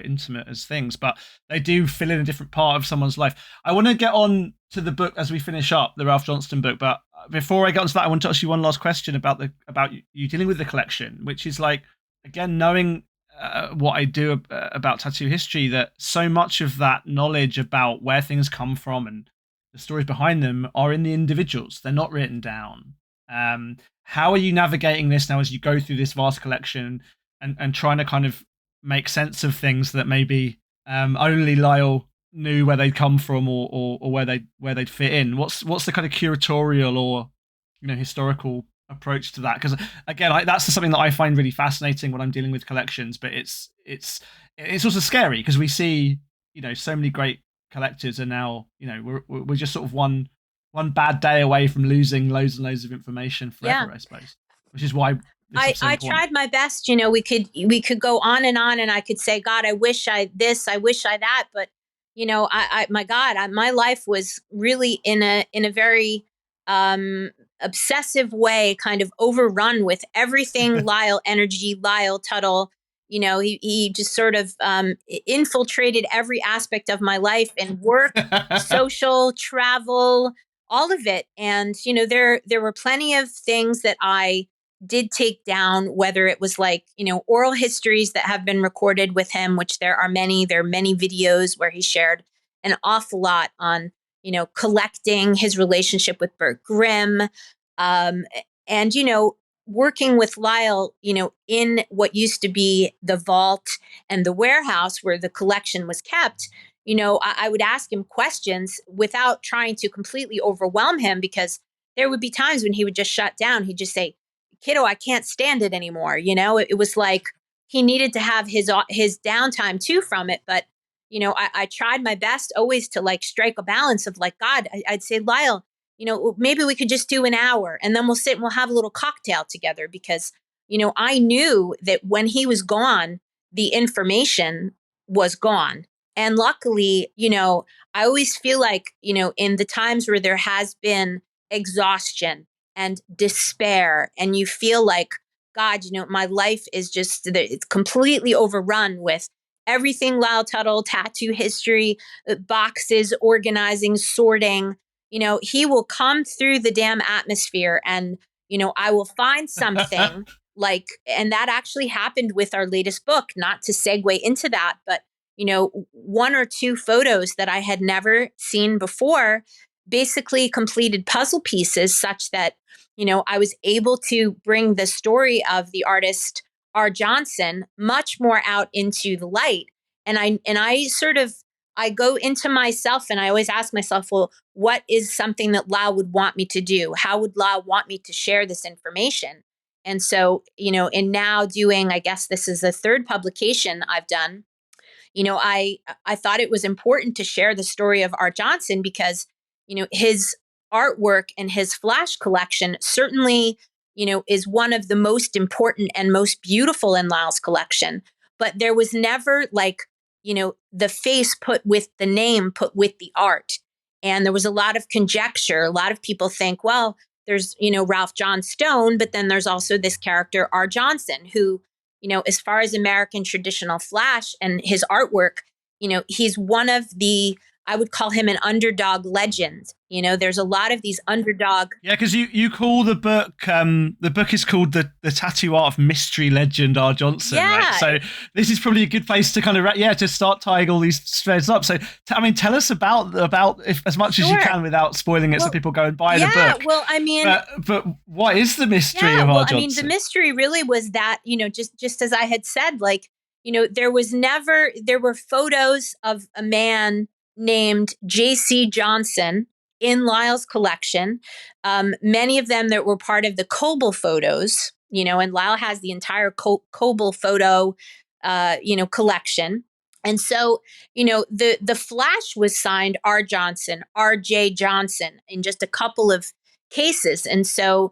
intimate as things, but they do fill in a different part of someone's life. I want to get on to the book as we finish up, the Ralph Johnston book, but before I get onto that, I want to ask you one last question about you dealing with the collection, which is like, again, knowing what I do about tattoo history, that so much of that knowledge about where things come from and the stories behind them are in the individuals. They're not written down. How are you navigating this now as you go through this vast collection and trying to kind of make sense of things that maybe only Lyle knew where they'd come from or where they'd fit in? What's the kind of curatorial or historical approach to that? Because again, that's something that I find really fascinating when I'm dealing with collections, but it's also scary because we see so many great collectors are now we're just sort of one bad day away from losing loads and loads of information forever. Yeah. I suppose, which is why I tried my best. We could go on, and I could say, God, I wish I this, I wish I that, but my God, my life was really in a very obsessive way, kind of overrun with everything Lyle energy, Lyle Tuttle. He just sort of infiltrated every aspect of my life, and work, social, travel, all of it. And, there were plenty of things that I did take down, whether it was like, oral histories that have been recorded with him, which there are many videos where he shared an awful lot on, collecting, his relationship with Bert Grimm, and, working with Lyle, in what used to be the vault and the warehouse where the collection was kept. I would ask him questions without trying to completely overwhelm him, because there would be times when he would just shut down. He'd just say, kiddo, I can't stand it anymore. It was like he needed to have his downtime too from it. But, I tried my best always to like strike a balance of like, God, I'd say, Lyle, maybe we could just do an hour and then we'll sit and we'll have a little cocktail together, because, I knew that when he was gone, the information was gone. And luckily, I always feel like, in the times where there has been exhaustion and despair, and you feel like, God, my life is just, it's completely overrun with everything Lyle Tuttle, tattoo history, boxes, organizing, sorting, he will come through the damn atmosphere, and, I will find something like, and that actually happened with our latest book, not to segue into that, but one or two photos that I had never seen before basically completed puzzle pieces such that, I was able to bring the story of the artist R. Johnson much more out into the light. And I go into myself and I always ask myself, well, what is something that Lyle would want me to do? How would Lyle want me to share this information? And so, in now doing, I guess this is the third publication I've done, I thought it was important to share the story of Art Johnson because, his artwork and his flash collection certainly, is one of the most important and most beautiful in Lyle's collection. But there was never like, the face put with the name, put with the art. And there was a lot of conjecture. A lot of people think, well, there's, Ralph John Stone, but then there's also this character, R. Johnson, who, as far as American traditional flash and his artwork, he's one of the, I would call him an underdog legend. There's a lot of these underdog. Yeah, because you call the book is called the Tattoo Art of Mystery Legend R. Johnson, Yeah. right? So this is probably a good place to kind of, to start tying all these threads up. So, tell us about if, as much as you can without spoiling it so people go and buy the book. Yeah, well, I mean. But what is the mystery of R. Johnson? I mean, the mystery really was that, just as I had said, like, there were photos of a man named J.C. Johnson in Lyle's collection. Many of them that were part of the Coble photos, and Lyle has the entire Coble photo, collection. And so, the flash was signed R. Johnson, R.J. Johnson in just a couple of cases. And so,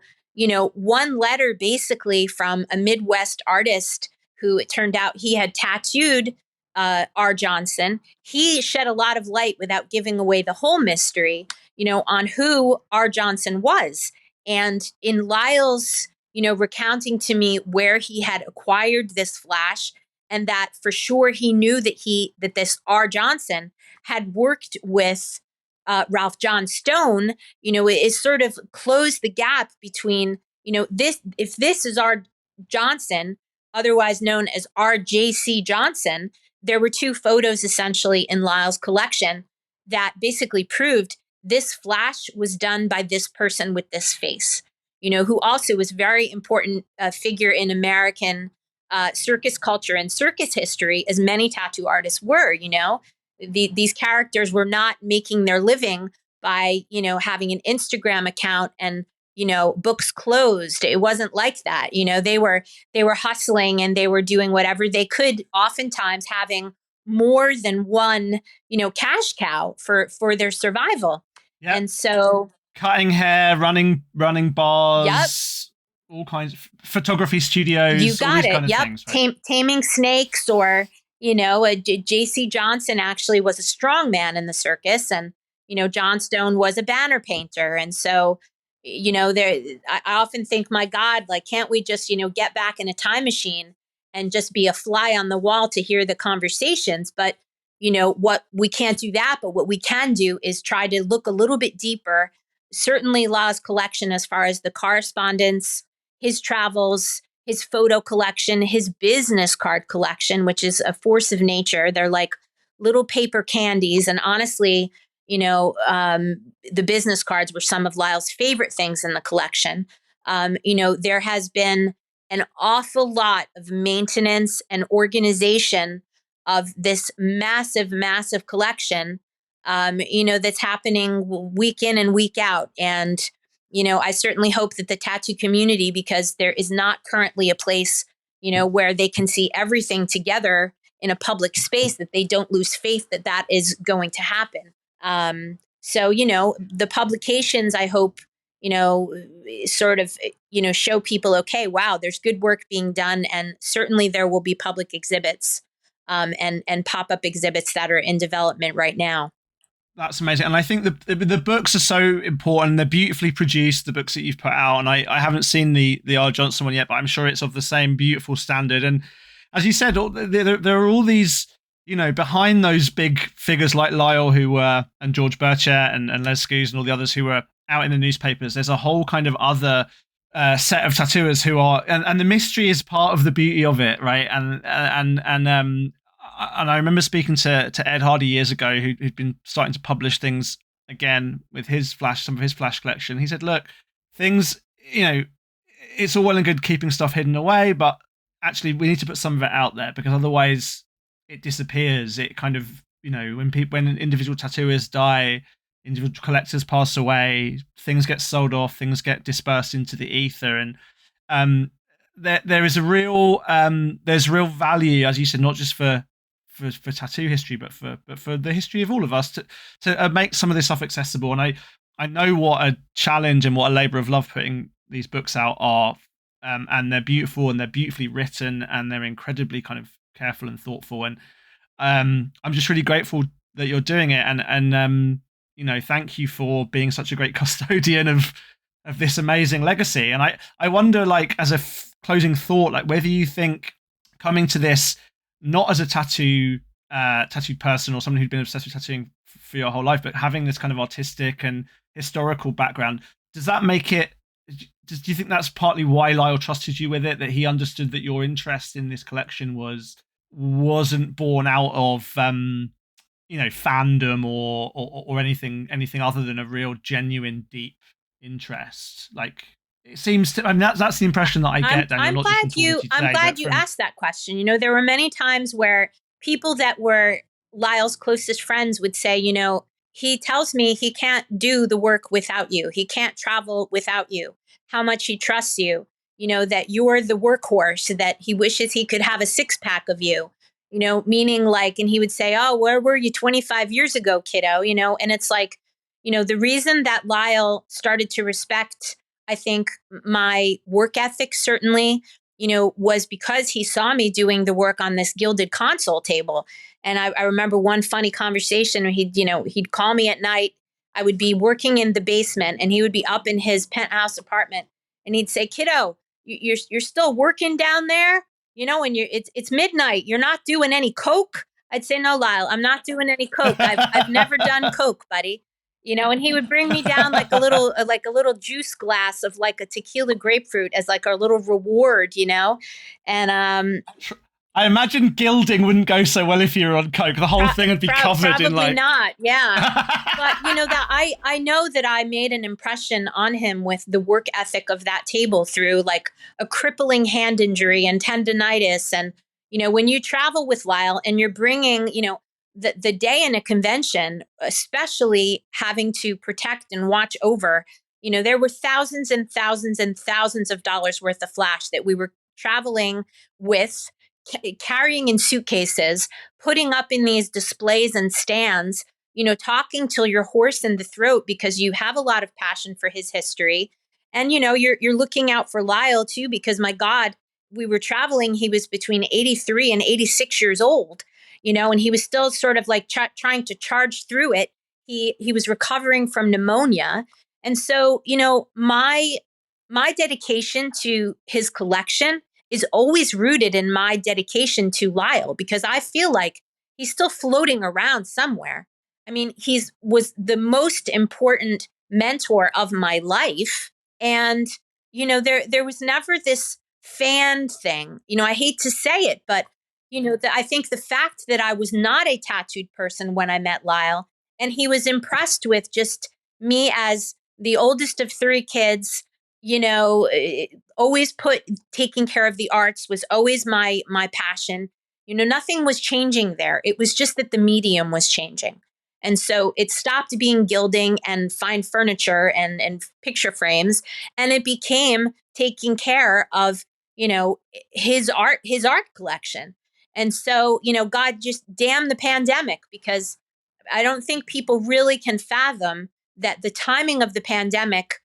one letter basically from a Midwest artist who it turned out he had tattooed R. Johnson, he shed a lot of light without giving away the whole mystery, on who R. Johnson was. And in Lyle's, recounting to me where he had acquired this flash and that for sure he knew that this R. Johnson had worked with Ralph John Stone, it sort of closed the gap between, if this is R. Johnson, otherwise known as R.J.C. Johnson, there were two photos essentially in Lyle's collection that basically proved this flash was done by this person with this face, who also was very important figure in American circus culture and circus history, as many tattoo artists were. These characters were not making their living by, having an Instagram account and, books closed. It wasn't like that. They were hustling and they were doing whatever they could, oftentimes having more than one, cash cow for their survival. Yep. And so cutting hair, running bars, all kinds of photography studios. You got it. Kind of things, right? Taming snakes, or, J.C. Johnson actually was a strong man in the circus, and, John Stone was a banner painter. And so, I often think, my God, like, can't we just, get back in a time machine and just be a fly on the wall to hear the conversations? But, what we can't do that, but what we can do is try to look a little bit deeper. Certainly Lyle's collection, as far as the correspondence, his travels, his photo collection, his business card collection, which is a force of nature. They're like little paper candies. And honestly, the business cards were some of Lyle's favorite things in the collection. There has been an awful lot of maintenance and organization of this massive, massive collection, that's happening week in and week out. And, I certainly hope that the tattoo community, because there is not currently a place, where they can see everything together in a public space, that they don't lose faith that that is going to happen. So, the publications, I hope, sort of, show people, okay, wow, there's good work being done. And certainly there will be public exhibits and pop-up exhibits that are in development right now. That's amazing. And I think the books are so important. They're beautifully produced, the books that you've put out. And I haven't seen the R. Johnson one yet, but I'm sure it's of the same beautiful standard. And as you said, there are all these, behind those big figures like Lyle, and George Birchett and Les Scoos and all the others who were out in the newspapers. There's a whole kind of other set of tattooers who are, and the mystery is part of the beauty of it, right? And I remember speaking to Ed Hardy years ago, who'd been starting to publish things again with some of his flash collection. He said, look, things, it's all well and good keeping stuff hidden away, but actually we need to put some of it out there, because otherwise it disappears. It kind of, when individual tattooists die, individual collectors pass away, things get sold off, things get dispersed into the ether. And there is there's real value, as you said, not just for tattoo history, but for the history of all of us, to make some of this stuff accessible. And I know what a challenge and what a labor of love putting these books out are, and they're beautiful and they're beautifully written and they're incredibly kind of careful and thoughtful. And I'm just really grateful that you're doing it. And thank you for being such a great custodian of this amazing legacy. And I wonder, like, as a closing thought, like, whether you think coming to this not as a tattooed person or someone who'd been obsessed with tattooing for your whole life, but having this kind of artistic and historical background, does that make it? Do you think that's partly why Lyle trusted you with it? That he understood that your interest in this collection wasn't born out of fandom or anything other than a real genuine deep interest? Like, it seems to. I mean, that's the impression that I get. I'm glad you asked that question. There were many times where people that were Lyle's closest friends would say, he tells me he can't do the work without you. He can't travel without you. How much he trusts you. That you're the workhorse. That he wishes he could have a 6-pack of you. Meaning, like, and he would say, "Oh, where were you 25 years ago, kiddo?" And it's like, the reason that Lyle started to respect, I think, my work ethic, certainly, was because he saw me doing the work on this gilded console table. And I remember one funny conversation where he'd call me at night. I would be working in the basement and he would be up in his penthouse apartment, and he'd say, "Kiddo, you're still working down there? And it's midnight. You're not doing any coke?" I'd say, "No, Lyle, I'm not doing any coke. I've never done coke, buddy." And he would bring me down like a little juice glass of like a tequila grapefruit as like our little reward, and I imagine gilding wouldn't go so well if you were on coke. The whole thing would be covered in like. Probably not, yeah. But that I know that I made an impression on him with the work ethic of that table through like a crippling hand injury and tendonitis, and when you travel with Lyle and you're bringing the day in a convention, especially having to protect and watch over, there were thousands and thousands and thousands of dollars worth of flash that we were traveling with, carrying in suitcases, putting up in these displays and stands, talking till you're hoarse in the throat because you have a lot of passion for his history. And, you're looking out for Lyle too, because my God, we were traveling. He was between 83 and 86 years old. And he was still sort of like trying to charge through it. He was recovering from pneumonia. And so, my dedication to his collection is always rooted in my dedication to Lyle, because I feel like he's still floating around somewhere. I mean, was the most important mentor of my life. And, there was never this fan thing. I hate to say it, but I think the fact that I was not a tattooed person when I met Lyle, and he was impressed with just me as the oldest of 3 kids, always taking care of the arts was always my passion. Nothing was changing there. It was just that the medium was changing. And so it stopped being gilding and fine furniture and picture frames, and it became taking care of, his art collection. And so, God just damn the pandemic, because I don't think people really can fathom that the timing of the pandemic,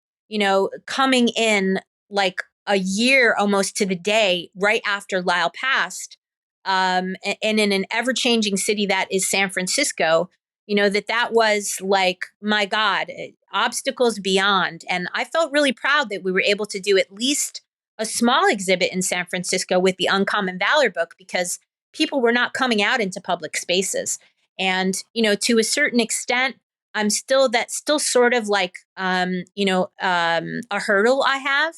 coming in like a year almost to the day right after Lyle passed, and in an ever-changing city that is San Francisco, that was like, my God, obstacles beyond. And I felt really proud that we were able to do at least a small exhibit in San Francisco with the Uncommon Valor book, because people were not coming out into public spaces. And, to a certain extent, that's still sort of like, a hurdle I have.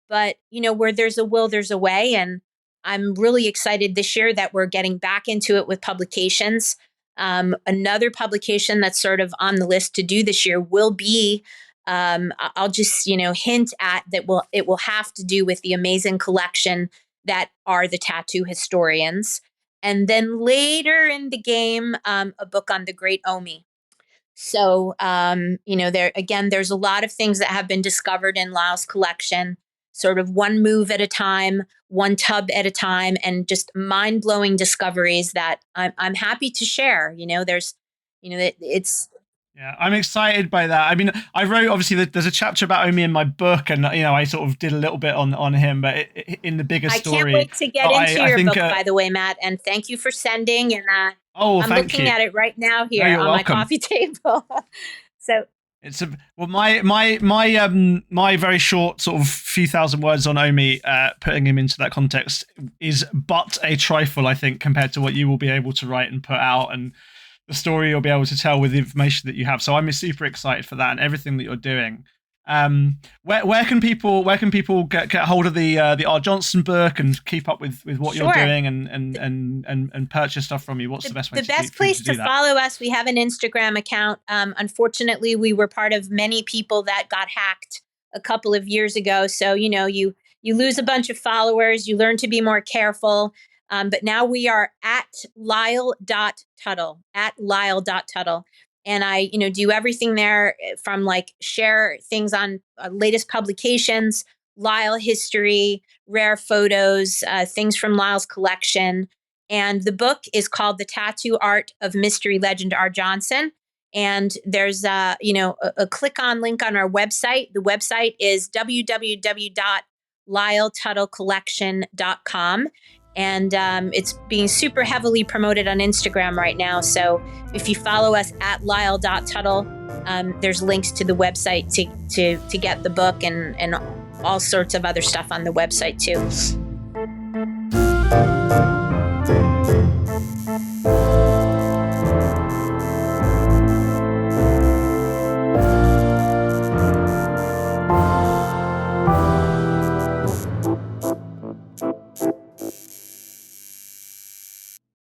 But, where there's a will, there's a way. And I'm really excited this year that we're getting back into it with publications. Another publication that's sort of on the list to do this year will be, I'll just, hint at that it will have to do with the amazing collection that are the tattoo historians. And then later in the game, a book on the great Omi. So, there's a lot of things that have been discovered in Lyle's collection, sort of one move at a time, one tub at a time, and just mind-blowing discoveries that I'm happy to share. It's. Yeah, I'm excited by that. I mean, I wrote, obviously, there's a chapter about Omi in my book, and I sort of did a little bit on him, but in the bigger story. I can't wait to get into your book, by the way, Matt, and thank you for sending. And I'm looking at it right now here on my coffee table. So it's my very short sort of few thousand words on Omi, putting him into that context is but a trifle, I think, compared to what you will be able to write and put out, and the story you'll be able to tell with the information that you have. So I'm super excited for that and everything that you're doing. Where can people get hold of the R. Johnson book and keep up with what you're doing and purchase stuff from you? What's the best way? The best place to follow us. We have an Instagram account. Unfortunately, we were part of many people that got hacked a couple of years ago. So you lose a bunch of followers. You learn to be more careful. But now we are at Lyle.Tuttle, And I, do everything there from share things on latest publications, Lyle history, rare photos, things from Lyle's collection. And the book is called The Tattoo Art of Mystery Legend R. Johnson. And there's a click on link on our website. The website is www.lyletuttlecollection.com. And it's being super heavily promoted on Instagram right now. So if you follow us at Lyle.Tuttle, there's links to the website to get the book and all sorts of other stuff on the website too.